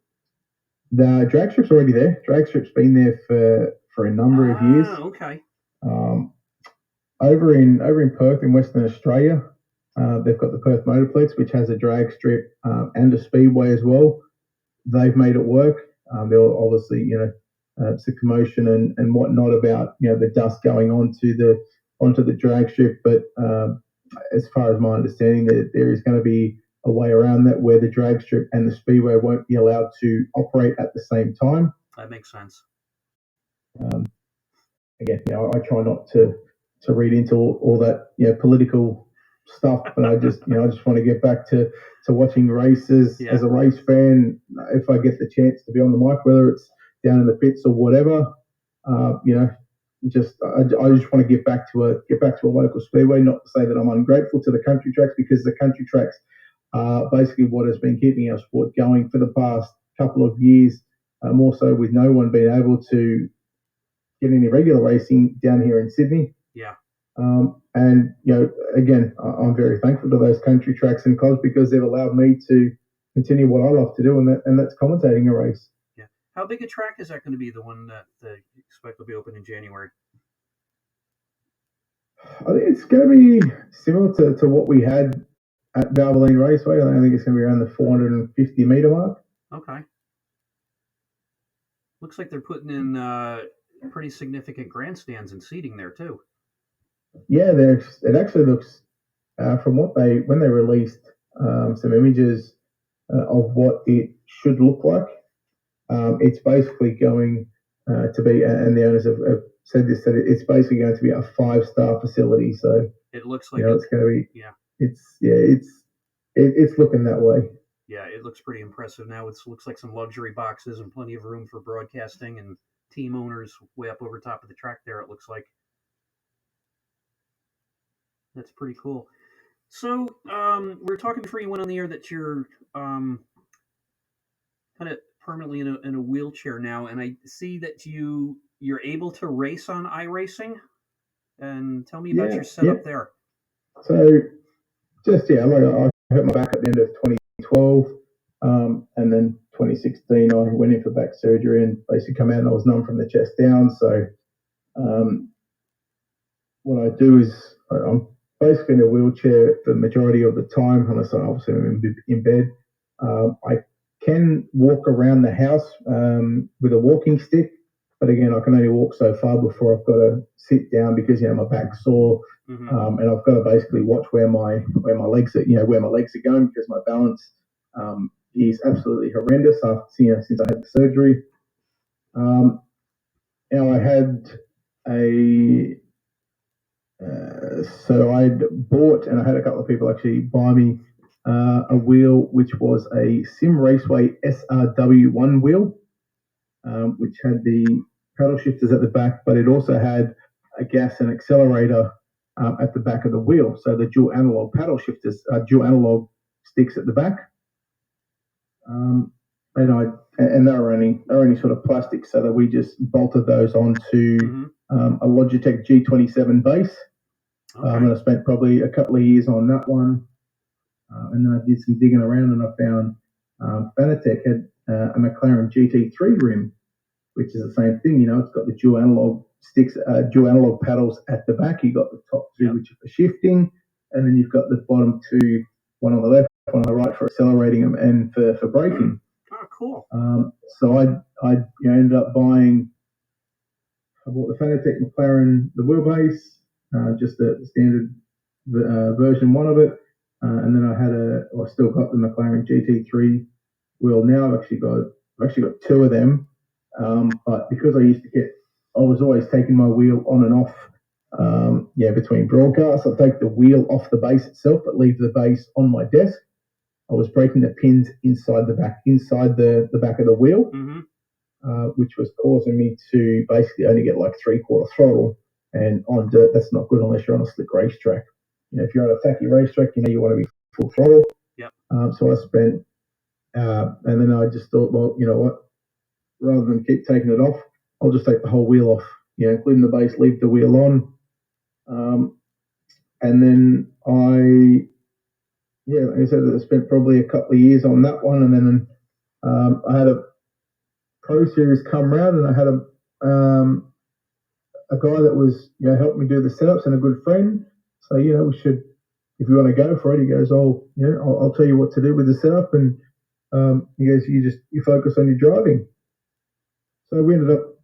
The drag strip's already there. Drag strip's been there for a number of years.
Okay.
Over in Perth in Western Australia, they've got the Perth Motorplex, which has a drag strip and a speedway as well. They've made it work. There were obviously, some commotion and whatnot about the dust going onto the drag strip. But as far as my understanding, there is going to be a way around that where the drag strip and the speedway won't be allowed to operate at the same time.
That makes sense.
Again, I try not to read into all that political stuff, but I just want to get back to watching races as a race fan. If I get the chance to be on the mic, whether it's down in the pits or whatever, I just want to get back to a local speedway. Not to say that I'm ungrateful to the country tracks, because the country tracks are basically what has been keeping our sport going for the past couple of years. More so with no one being able to get any regular racing down here in Sydney.
Yeah.
And again, I'm very thankful to those country tracks and clubs because they've allowed me to continue what I love to do, and that's commentating a race.
Yeah. How big a track is that going to be? The one that you expect will be open in January?
I think it's going to be similar to what we had at Valvoline Raceway. I think it's going to be around the 450 metre mark.
Okay. Looks like they're putting in pretty significant grandstands and seating there too.
Yeah, it actually looks, from when they released some images of what it should look like, it's basically going to be, and the owners have said this, that it's basically going to be a 5-star facility. So
it looks like
it's going to be.
Yeah.
It's looking that way.
Yeah, it looks pretty impressive now. It looks like some luxury boxes and plenty of room for broadcasting and team owners way up over top of the track there. It looks like that's pretty cool. So we are talking before you went on the air that you're um, kind of permanently in a wheelchair now, and I see that you're able to race on iRacing. And tell me about
Yeah,
your
yeah.
setup there.
So just like I hurt my back at the end of 2012, and then 2016 I went in for back surgery and basically come out and I was numb from the chest down. So um, what I do is I'm basically in a wheelchair for the majority of the time, unless I obviously I'm in bed. I can walk around the house with a walking stick, but again, I can only walk so far before I've got to sit down because my back's sore, and I've got to basically watch where my legs are, where my legs are going because my balance is absolutely horrendous after since I had the surgery. Now I had a so I'd bought, and I had a couple of people actually buy me a wheel, which was a Sim Raceway SRW1 wheel, which had the paddle shifters at the back, but it also had a gas and accelerator at the back of the wheel. So the dual analog paddle shifters, dual analog sticks at the back. And they're only sort of plastic, so that we just bolted those onto a Logitech G27 base.
Okay.
And I spent probably a couple of years on that one. And then I did some digging around and I found Fanatec had a McLaren GT3 rim, which is the same thing. It's got the dual analog sticks, dual analog paddles at the back. You got the top two, which are for shifting, and then you've got the bottom two, one on the left, one on the right for accelerating them and for braking.
Oh, cool.
So I ended up buying. I bought the Fanatec McLaren, the wheelbase, just the standard version one of it, and then I still got the McLaren GT3 wheel. Now I've actually got two of them, but because I was always taking my wheel on and off, between broadcasts. I take the wheel off the base itself, but leave the base on my desk. I was breaking the pins inside the back of the wheel. Which was causing me to basically only get like 3/4 throttle. And on dirt, that's not good unless you're on a slick racetrack. If you're on a tacky racetrack, you want to be full throttle.
Yep.
So I spent, and then I just thought, well, you know what? Rather than keep taking it off, I'll just take the whole wheel off. Including the base, leave the wheel on. And then like I said, I spent probably a couple of years on that one, and then I had a Pro Series come round, and I had a guy that was helped me do the setups and a good friend. So we should, if you want to go for it, he goes, I'll tell you what to do with the setup, and he goes, you focus on your driving. So we ended up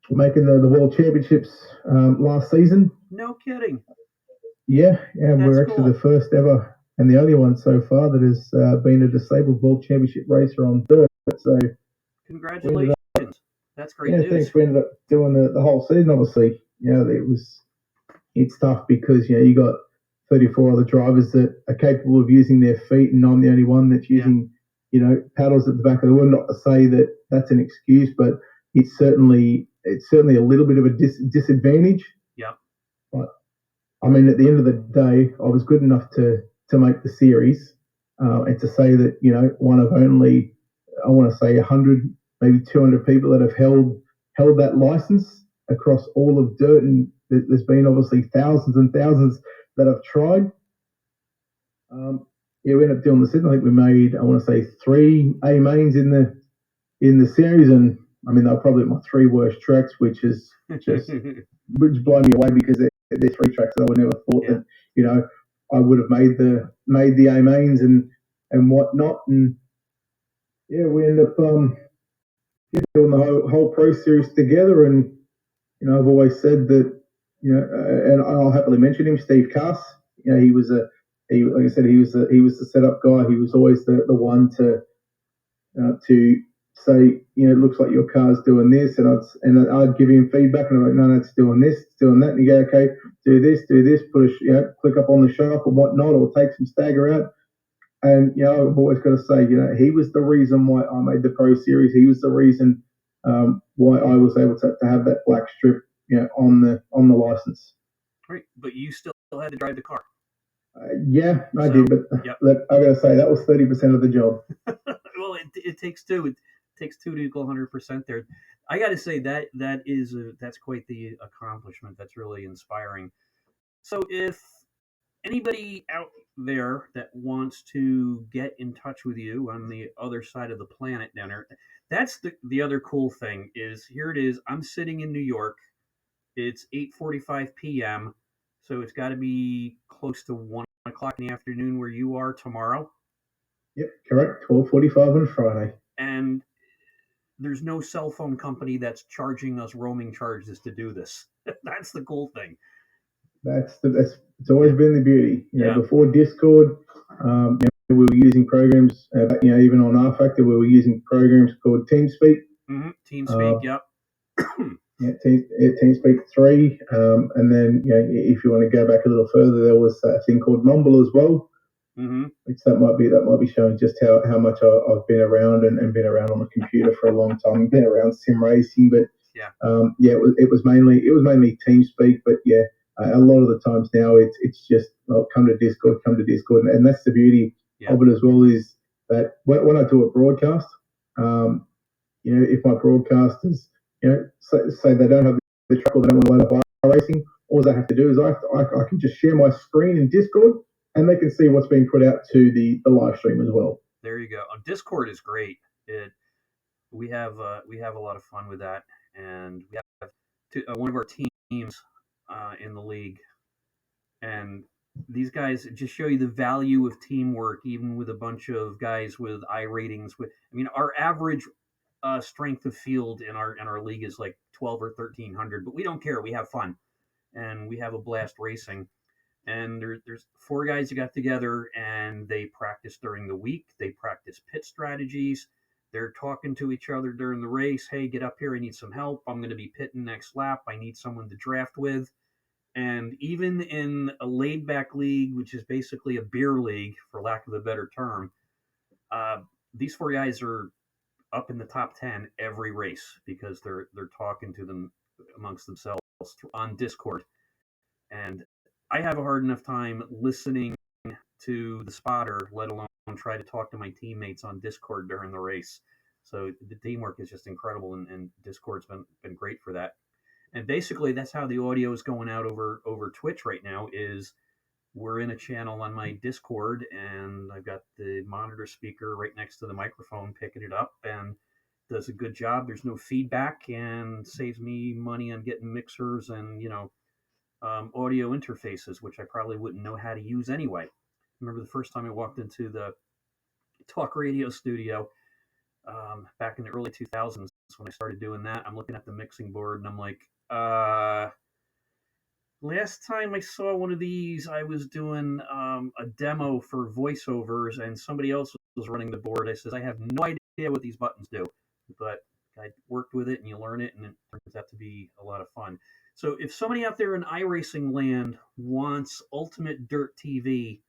making the World Championships last season.
No kidding.
Yeah, we're actually
cool.
the first ever and the only one so far that has been a disabled World Championship racer on dirt. So
congratulations. That's great news.
Thanks. We ended up doing the whole season. Obviously, it's tough because you got 34 other drivers that are capable of using their feet, and I'm the only one that's using paddles at the back of the wheel. Not to say that that's an excuse, but it's certainly a little bit of a disadvantage.
Yep.
But I mean, at the end of the day, I was good enough to make the series, and to say that one of only, I want to say 100, maybe 200 people that have held that license across all of dirt, and there's been obviously thousands and thousands that have tried. We ended up doing the season. I think we made, I want to say, 3 A mains in the series, and I mean they're probably my 3 worst tracks, which is just which blow me away because they're 3 tracks that I would never thought that I would have made the A mains and whatnot, and we ended up doing the whole pro series together. And I've always said that and I'll happily mention him, Steve Cass. He was like I said, he was the setup guy. He was always the one to say, it looks like your car's doing this, and I'd give him feedback, and I'm like, no, it's doing this, it's doing that, and you go, okay, do this, put click up on the sharp and whatnot, or take some stagger out. And I've always got to say, he was the reason why I made the Pro Series. He was the reason why I was able to have that black strip, on the license.
Right, but you still had to drive the car.
Yeah, I did, but
yep.
Look, I got to say that was 30% of the job.
Well, it takes two. It takes two to equal 100% there. I got to say that's quite the accomplishment. That's really inspiring. So if anybody out there that wants to get in touch with you on the other side of the planet down there, that's the other cool thing is here it is. I'm sitting in New York. It's 8:45 p.m. So it's got to be close to 1 o'clock in the afternoon where you are tomorrow.
Yep, correct. 12:45 on Friday.
And there's no cell phone company that's charging us roaming charges to do this. That's the cool thing.
That's it's always been the beauty. Before Discord, we were using programs. Even on R Factor, we were using programs called TeamSpeak.
Mm-hmm. TeamSpeak, yep.
TeamSpeak 3, and then if you want to go back a little further, there was a thing called Mumble as well.
Mm-hmm.
Which that might be showing just how much I've been around and been around on the computer for a long time. Been around sim racing, but it was mainly TeamSpeak. But a lot of the times now it's just come to Discord, and that's the beauty of it as well is that when I do a broadcast, if my broadcasters say they don't have the truck or they don't want to load up racing, all I have to do is I can just share my screen in Discord and they can see what's being put out to the live stream as well.
There you go. Discord is great. We have a lot of fun with that, and we have one of our teams in the league, and these guys just show you the value of teamwork, even with a bunch of guys with I ratings. Our average strength of field in our league is like 12 or 1300, but we don't care. We have fun, and we have a blast racing. And there's four guys who got together and they practice during the week. They practice pit strategies. They're talking to each other during the race. Hey, get up here. I need some help. I'm going to be pitting next lap. I need someone to draft with. And even in a laid back league, which is basically a beer league, for lack of a better term, these four guys are up in the top 10 every race because they're talking to them amongst themselves on Discord. And I have a hard enough time listening to the spotter, let alone try to talk to my teammates on Discord during the race. So the teamwork is just incredible, and Discord's been great for that. And basically, that's how the audio is going out over Twitch right now. Is we're in a channel on my Discord, and I've got the monitor speaker right next to the microphone picking it up, and does a good job. There's no feedback, and saves me money on getting mixers and audio interfaces, which I probably wouldn't know how to use anyway. I remember the first time I walked into the talk radio studio back in the early 2000s when I started doing that. I'm looking at the mixing board and I'm like, last time I saw one of these, I was doing a demo for voiceovers and somebody else was running the board. I says, I have no idea what these buttons do, but I worked with it and you learn it, and it turns out to be a lot of fun. So if somebody out there in iRacing land wants Ultimate Dirt TV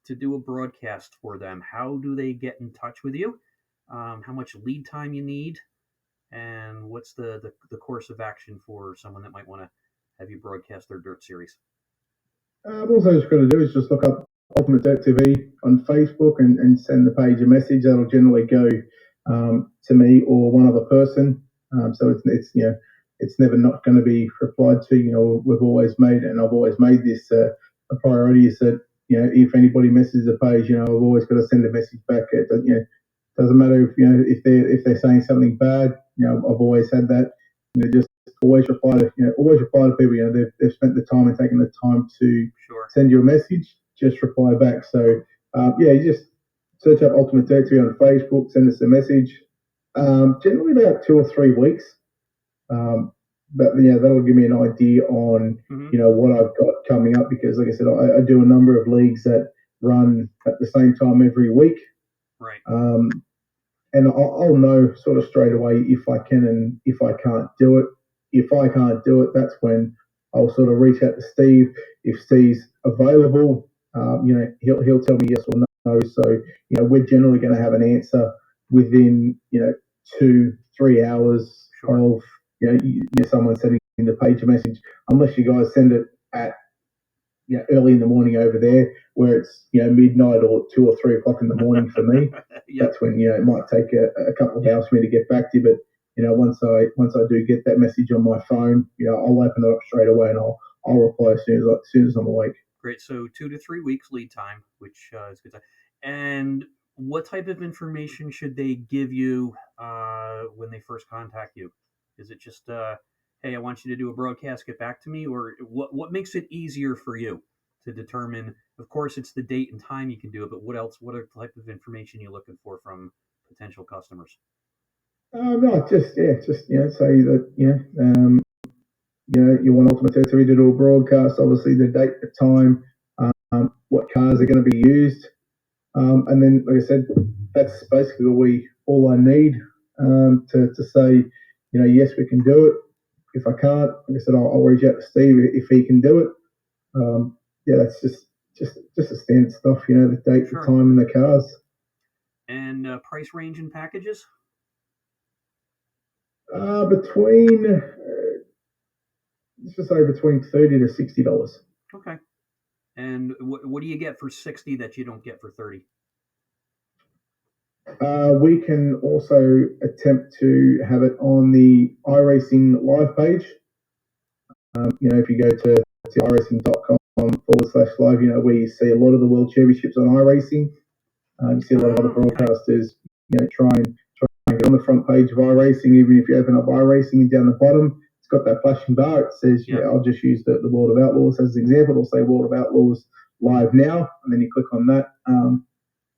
to do a broadcast for them, how do they get in touch with you? How much lead time you need? And what's the course of action for someone that might want to have you broadcast their dirt series?
All they've got to do is just look up Ultimate Dirt TV on Facebook and send the page a message. That'll generally go to me or one other person. So it's never not going to be replied to. We've always made, and I've always made this a priority, is that if anybody messes the page, I've always got to send a message back. It doesn't matter if they're saying something bad. I've always had that. Just always reply to people. They've spent the time and taken the time to send you a message. Just reply back. So you just search up Ultimate Dirt TV on Facebook, send us a message. Generally about 2 or 3 weeks. But that'll give me an idea on what I've got coming up, because like I said, I do a number of leagues that run at the same time every week.
Right.
And I'll know sort of straight away if I can and if I can't do it. If I can't do it, that's when I'll sort of reach out to Steve. If Steve's available, he'll tell me yes or So, we're generally going to have an answer within, 2-3 hours
Sure.
of, someone sending the page a message, unless you guys send it at, early in the morning over there, where it's, midnight or 2 or 3 o'clock in the morning for me.
Yep.
That's when, it might take a couple of hours for me to get back to you. But, once I do get that message on my phone, I'll open it up straight away and I'll reply as soon as I'm awake.
Great. So 2 to 3 weeks lead time, which is good. And what type of information should they give you when they first contact you? Is it just, hey, I want you to do a broadcast, get back to me, or what makes it easier for you to determine? Of course, it's the date and time you can do it, but what else? What are type of information you're looking for from potential customers?
No, just say that you want Ultimate Territory to do a broadcast. Obviously, the date, the time, what cars are going to be used, and then, like I said, that's basically all I need to say, yes, we can do it. If I can't, like I said, I'll reach out to Steve if he can do it. That's just the standard stuff, the date,
Sure.
the time, and the cars.
And price range and packages?
Between let's just say between $30 to $60.
Okay. And what do you get for 60 that you don't get for 30?
We can also attempt to have it on the iRacing live page. If you go to iracing.com/live, where you see a lot of the World Championships on iRacing, you see a lot of other broadcasters, try and get on the front page of iRacing. Even if you open up iRacing and down the bottom, it's got that flashing bar. It says, I'll just use the World of Outlaws as an example. It'll say World of Outlaws live now, and then you click on that.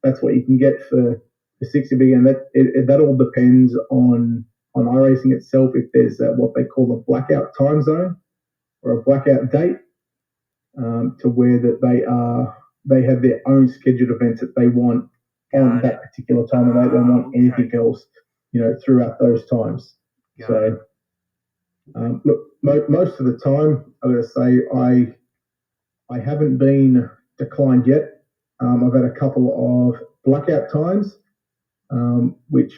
That's what you can get for 60 big, and that all depends on iRacing itself. If there's what they call a blackout time zone or a blackout date, to where that they have their own scheduled events that they want on that particular time, and they don't want anything else, throughout those times. So, look, most of the time, I got to say, I haven't been declined yet. I've had a couple of blackout times, which,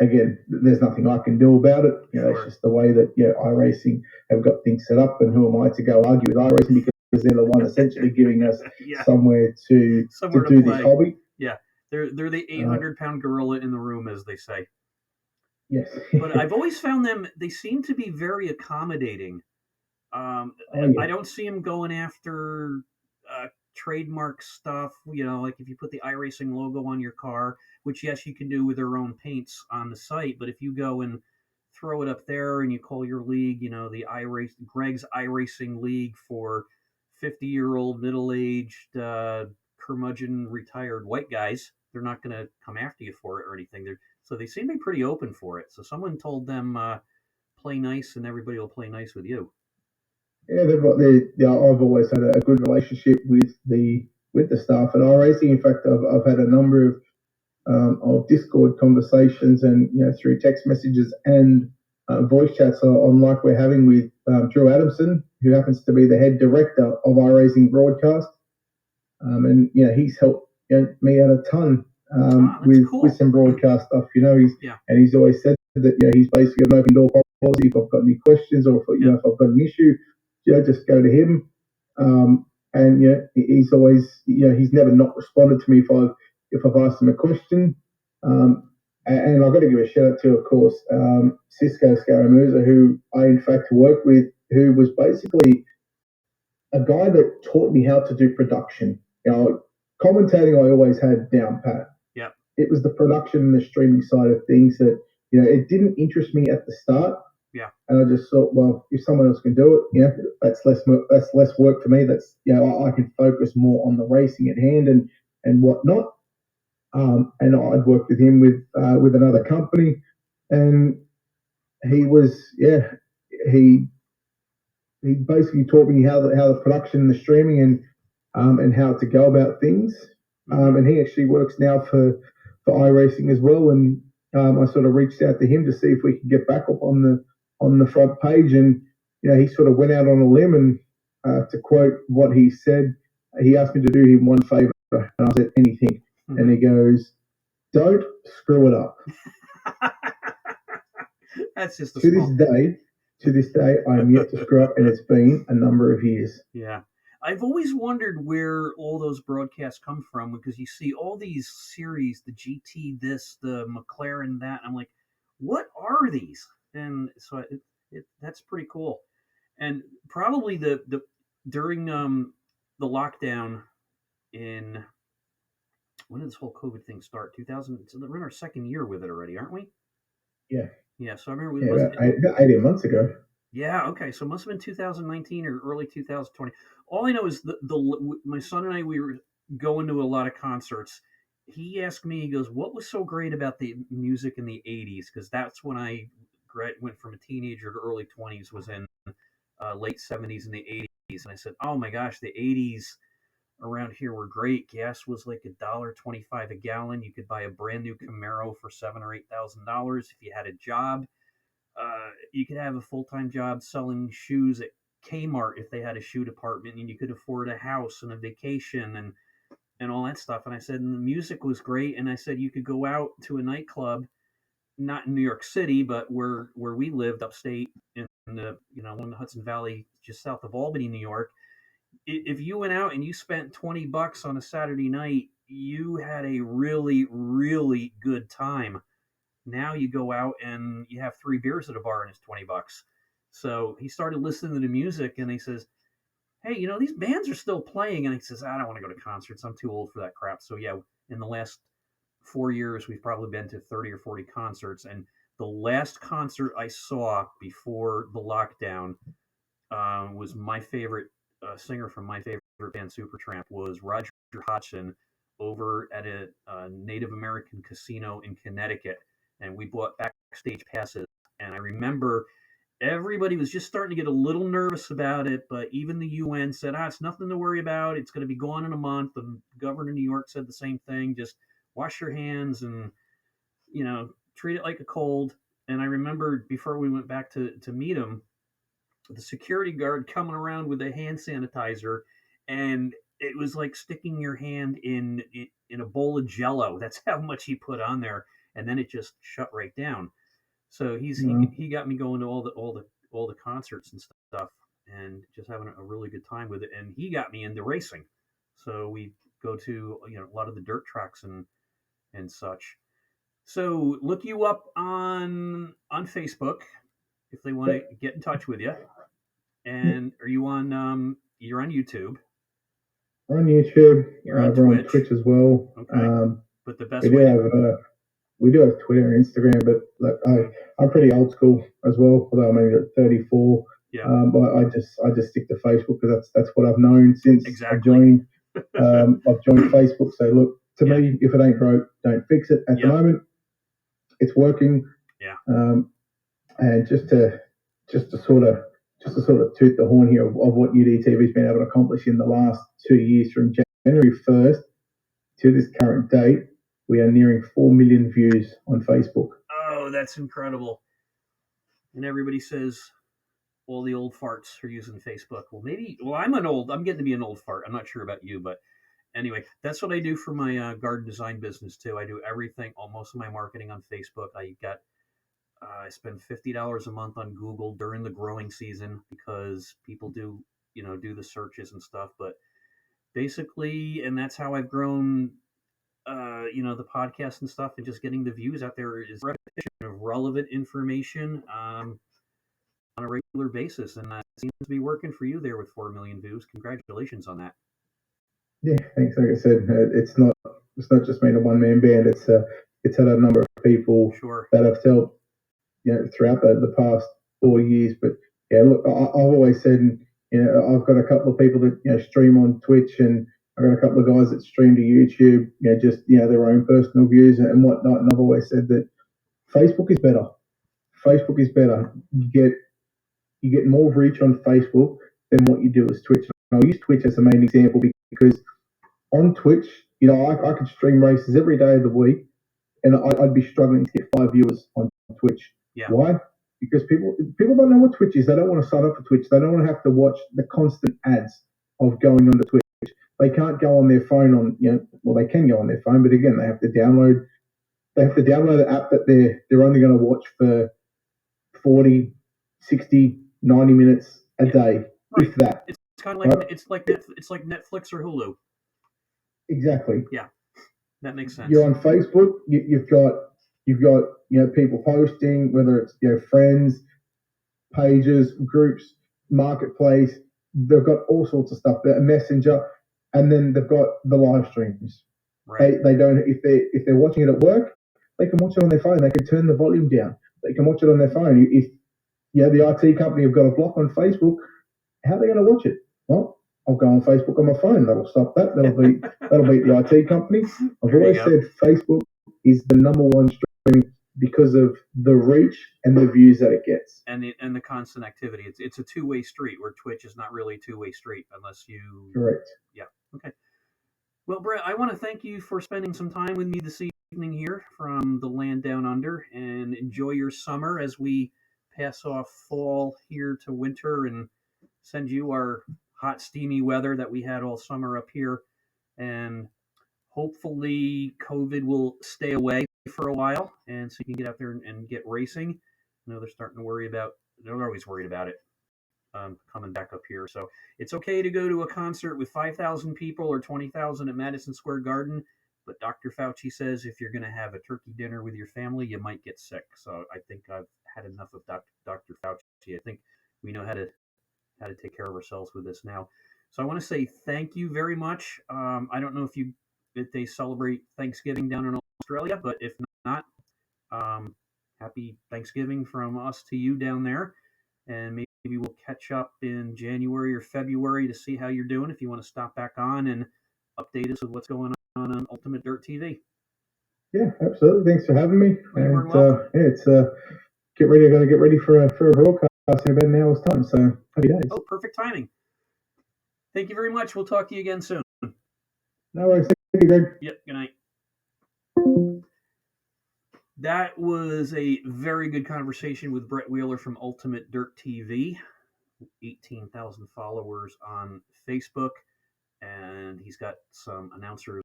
again, there's nothing I can do about it. It's just the way that iRacing have got things set up, and who am I to go argue with iRacing, because they're the one essentially giving us somewhere to do this hobby.
Yeah, they're the 800-pound gorilla in the room, as they say.
Yes.
But I've always found them, they seem to be very accommodating. I don't see them going after trademark stuff, like if you put the iRacing logo on your car, which, yes, you can do with their own paints on the site, but if you go and throw it up there and you call your league, the Greg's iRacing League for 50-year-old middle-aged curmudgeon retired white guys, they're not going to come after you for it or anything. So they seem to be pretty open for it. So someone told them, play nice and everybody will play nice with you.
Yeah, I've always had a good relationship with the staff at iRacing. In fact, I've had a number of Discord conversations and through text messages and voice chats on like we're having with Drew Adamson, who happens to be the head director of iRacing Broadcast, and he's helped me out a ton with some broadcast stuff. And he's always said that he's basically an open door policy. If I've got any questions or if I've got an issue, just go to him. And he's always he's never not responded to me if I've asked him a question. And I've got to give a shout out to, of course, Cisco Scaramuza, who I in fact worked with, who was basically a guy that taught me how to do production. Commentating I always had down pat.
Yeah.
It was the production and the streaming side of things that it didn't interest me at the start.
Yeah.
And I just thought, well, if someone else can do it, that's less work for me. That's I can focus more on the racing at hand and whatnot. And I'd worked with him with another company, and he was he basically taught me how the production and the streaming and how to go about things. And he actually works now for iRacing as well. And I sort of reached out to him to see if we could get back up on the front page. And he sort of went out on a limb and to quote what he said, he asked me to do him one favor. And I said, anything.
Mm-hmm.
And he goes, don't screw it up.
That's just
to this day, I am yet to screw up, and it's been a number of years.
Yeah. I've always wondered where all those broadcasts come from because you see all these series, the GT this, the McLaren that. I'm like, what are these? And so that's pretty cool. And probably the during the lockdown in when did this whole COVID thing start? 2000. So we're in our second year with it already, aren't we?
Yeah.
Yeah. So I remember it
Yeah,
was
about 18 months ago.
Yeah, okay. So it must have been 2019 or early 2020. All I know is the my son and I we were going to a lot of concerts. He asked me, he goes, "What was so great about the music in the 80s?" Because that's when I went from a teenager to early 20s was in late 70s and the 80s. And I said, "Oh my gosh, the 80s around here were great. Gas was like $1.25 a gallon. You could buy a brand new Camaro for $7,000 or $8,000 if you had a job. You could have a full time job selling shoes at Kmart if they had a shoe department, and you could afford a house and a vacation and all that stuff." And I said, and the music was great. And I said, you could go out to a nightclub, not in New York City, but where we lived upstate in the in the Hudson Valley, just south of Albany, New York. If you went out and you spent $20 on a Saturday night, you had a really, really good time. Now you go out and you have 3 beers at a bar and it's $20. So he started listening to the music and he says, "Hey, these bands are still playing." And he says, "I don't want to go to concerts. I'm too old for that crap." So yeah, in the last 4 years, we've probably been to 30 or 40 concerts. And the last concert I saw before the lockdown was my favorite singer from my favorite band, Supertramp, was Roger Hodgson over at a Native American casino in Connecticut, and we bought backstage passes. And I remember everybody was just starting to get a little nervous about it, but even the UN said, it's nothing to worry about. It's going to be gone in a month. The governor of New York said the same thing. Just wash your hands and, treat it like a cold. And I remember before we went back to meet him, the security guard coming around with a hand sanitizer, and it was like sticking your hand in a bowl of Jello. That's how much he put on there, and then it just shut right down. So he got me going to all the concerts and stuff, and just having a really good time with it. And he got me into racing, so we go to a lot of the dirt tracks and such. So look you up on Facebook if they want to get in touch with you. And are you on? You're on YouTube.
We're on YouTube.
You're on
we're
Twitch.
on Twitch as well.
Okay. But the best
we do
way.
We do have Twitter and Instagram, but I'm pretty old school as well. Although I'm only 34.
Yeah.
But I just stick to Facebook because that's what I've known since
Exactly.
I've joined. I've joined Facebook. So look, to me, if it ain't broke, don't fix it. At the moment, it's working.
Yeah.
And just to sort of toot the horn here of what UDTV has been able to accomplish in the last 2 years, from January 1st to this current date, we are nearing 4 million views on Facebook.
Oh, that's incredible. And everybody says all the old farts are using Facebook. Well, I'm getting to be an old fart. I'm not sure about you, but anyway, that's what I do for my garden design business too. I do everything, most of my marketing on Facebook. I spend $50 a month on Google during the growing season because people do the searches and stuff. But basically, and that's how I've grown, the podcast and stuff, and just getting the views out there is repetition of relevant information on a regular basis, and that seems to be working for you there with 4 million views. Congratulations on that.
Yeah, thanks. Like I said, it's not just been a one man band. It's had a number of people that have helped throughout the past 4 years. But yeah, look, I've always said, I've got a couple of people that stream on Twitch, and I've got a couple of guys that stream to YouTube, just their own personal views and whatnot. And I've always said that Facebook is better. Facebook is better. You get more reach on Facebook than what you do as Twitch. And I'll use Twitch as the main example because on Twitch, I could stream races every day of the week, and I'd be struggling to get 5 viewers on Twitch.
Yeah.
Why? Because people don't know what Twitch is. They don't want to sign up for Twitch. They don't want to have to watch the constant ads of going on to Twitch. they can't go on their phone well, they can go on their phone, but again, they have to download the app that they're only going to watch for 40, 60, 90 minutes a day,
right.
if that.
It's kind of like
right?
it's like Netflix or Hulu.
Exactly.
Yeah, that makes sense.
You're on Facebook. You've got people posting, whether it's friends, pages, groups, marketplace. They've got all sorts of stuff there, Messenger, and then they've got the live streams.
Right.
They don't if they're watching it at work, they can watch it on their phone. They can turn the volume down. They can watch it on their phone. If the IT company have got a block on Facebook, how are they going to watch it? Well, I'll go on Facebook on my phone. That'll stop that. That'll beat the IT company. I've always said Facebook is the number one streaming because of the reach and the views that it gets.
And the constant activity. It's a two-way street, where Twitch is not really a two-way street unless you.
Correct.
Yeah. Okay. Well, Brett, I want to thank you for spending some time with me this evening here from the land down under, and enjoy your summer as we pass off fall here to winter and send you our hot, steamy weather that we had all summer up here. And hopefully COVID will stay away for a while, and so you can get out there and get racing. I know they're always worried about it coming back up here. So it's okay to go to a concert with 5,000 people or 20,000 at Madison Square Garden. But Dr. Fauci says if you're going to have a turkey dinner with your family, you might get sick. So I think I've had enough of Dr. Fauci. I think we know how to take care of ourselves with this now. So I want to say thank you very much. I don't know if they celebrate Thanksgiving down in Australia, but if not, happy Thanksgiving from us to you down there. And maybe we'll catch up in January or February to see how you're doing. If you want to stop back on and update us with what's going on Ultimate Dirt TV.
Yeah, absolutely. Thanks for having me.
You're welcome.
It's get ready. I got to get ready for a broadcast in about an hour's time. So happy days.
Oh, perfect timing. Thank you very much. We'll talk to you again soon.
No worries. Thank you, Greg.
Yep. Good night. That was a very good conversation with Brett Wheeler from Ultimate Dirt TV. 18,000 followers on Facebook, and he's got some announcers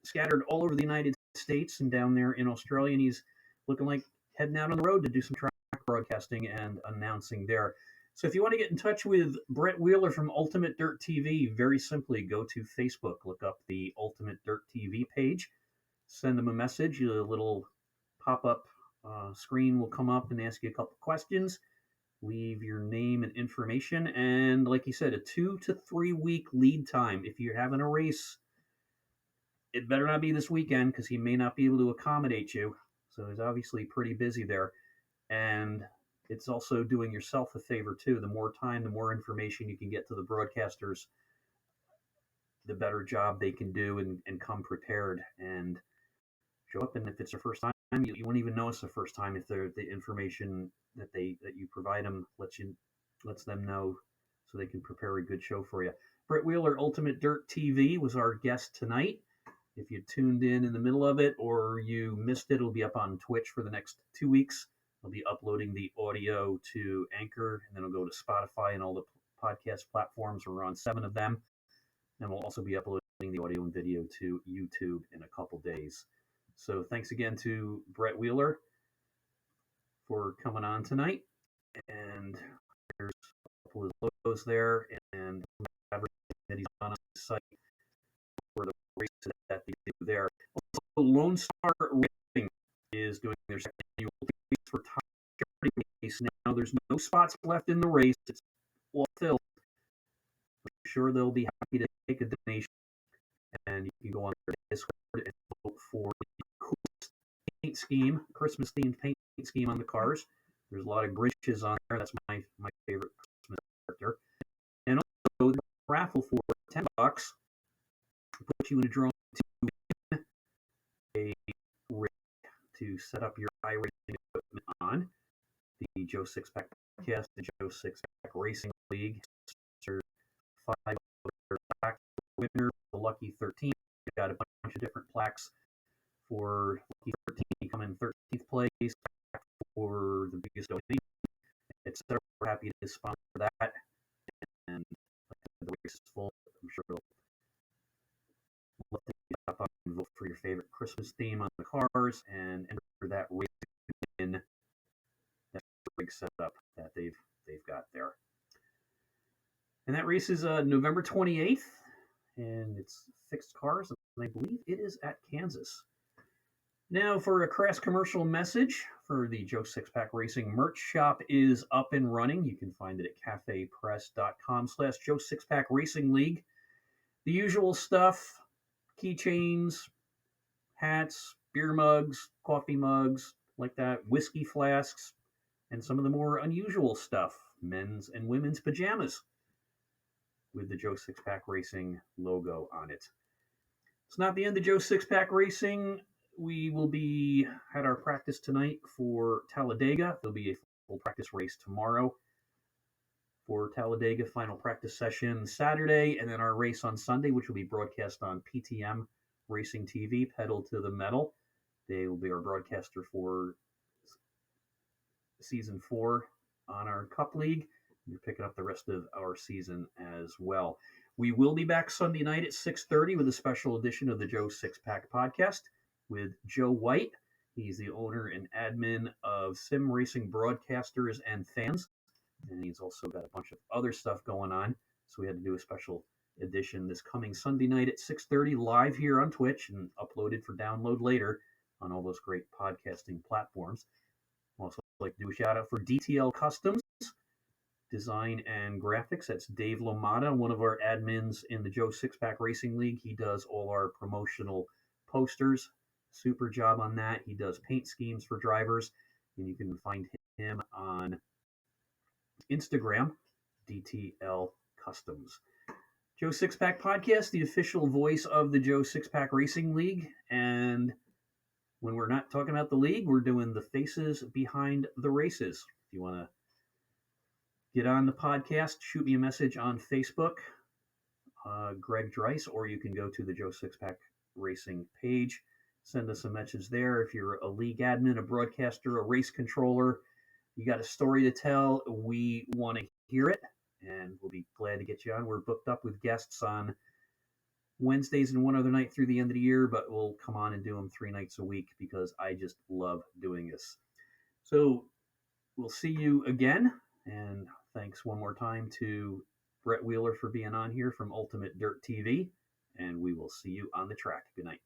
scattered all over the United States and down there in Australia, and he's looking like heading out on the road to do some track broadcasting and announcing there. So if you want to get in touch with Brett Wheeler from Ultimate Dirt TV, very simply go to Facebook, look up the Ultimate Dirt TV page, send him a message, a little pop-up screen will come up and ask you a couple questions. Leave your name and information, and like you said, a 2 to 3 week lead time. If you're having a race, it better not be this weekend because he may not be able to accommodate you. So he's obviously pretty busy there. And it's also doing yourself a favor too. The more time, the more information you can get to the broadcasters, the better job they can do and come prepared and show up. And if it's their first time, you won't even know it's the first time if the information that you provide them lets them know so they can prepare a good show for you. Brett Wheeler, Ultimate Dirt TV, was our guest tonight. If you tuned in the middle of it or you missed it, it'll be up on Twitch for the next 2 weeks. I'll be uploading the audio to Anchor, and then it'll go to Spotify and all the podcast platforms. We're on 7 of them. And we'll also be uploading the audio and video to YouTube in a couple days. So thanks again to Brett Wheeler for coming on tonight. And there's a couple of logos there and everything that he's on his site for the races that they do there. Also, Lone Star Racing is doing their second annual race for top charity race. Now there's no spots left in the race. It's all filled. I'm sure they'll be happy to take a donation, and you can go on their Discord and vote for the coolest paint scheme, Christmas themed paint scheme on the cars. There's a lot of Grinches on there. That's my favorite Christmas character. And also the raffle for $10 put you in a drawing to win a rig to set up your iRacing equipment on. The Joe Sixpack Podcast, the Joe Sixpack Racing League. There's 5 other plaques for winner, the Lucky 13. We've got a bunch of different plaques for Lucky 13 coming 13th place, for the biggest donation, etc. We're happy to sponsor that. And the race is full. I'm sure and enter that race in that rig setup that they've got there. And that race is November 28th, and it's fixed cars, and I believe it is at Kansas. Now for a crass commercial message for the Joe Sixpack Racing merch shop is up and running. You can find it at cafepress.com/Joe Sixpack Racing League. The usual stuff, keychains, hats, beer mugs, coffee mugs, like that, whiskey flasks, and some of the more unusual stuff, men's and women's pajamas with the Joe Sixpack Racing logo on it. It's not the end of Joe Sixpack Racing. We will be at our practice tonight for Talladega. There'll be a full practice race tomorrow for Talladega, final practice session Saturday, and then our race on Sunday, which will be broadcast on PTM Racing TV, Pedal to the Metal. They will be our broadcaster for Season 4 on our Cup League. We're picking up the rest of our season as well. We will be back Sunday night at 6:30 with a special edition of the Joe Sixpack Podcast with Joe White. He's the owner and admin of Sim Racing Broadcasters and Fans, and he's also got a bunch of other stuff going on. So we had to do a special edition this coming Sunday night at 6:30 live here on Twitch and uploaded for download later on all those great podcasting platforms. I'd also like to do a shout out for DTL Customs Design and Graphics. That's Dave Lomata, one of our admins in the Joe Sixpack Racing League. He does all our promotional posters. Super job on that. He does paint schemes for drivers, and you can find him on Instagram, DTL Customs. Joe Sixpack Podcast, the official voice of the Joe Sixpack Racing League. And when we're not talking about the league, we're doing the faces behind the races. If you want to get on the podcast, shoot me a message on Facebook, Greg Draiss, or you can go to the Joe Sixpack Racing page. Send us a message there. If you're a league admin, a broadcaster, a race controller, you got a story to tell, we want to hear it, and we'll be glad to get you on. We're booked up with guests on Wednesdays and one other night through the end of the year, but we'll come on and do them 3 nights a week because I just love doing this. So we'll see you again, and thanks one more time to Brett Wheeler for being on here from Ultimate Dirt TV, and we will see you on the track. Good night.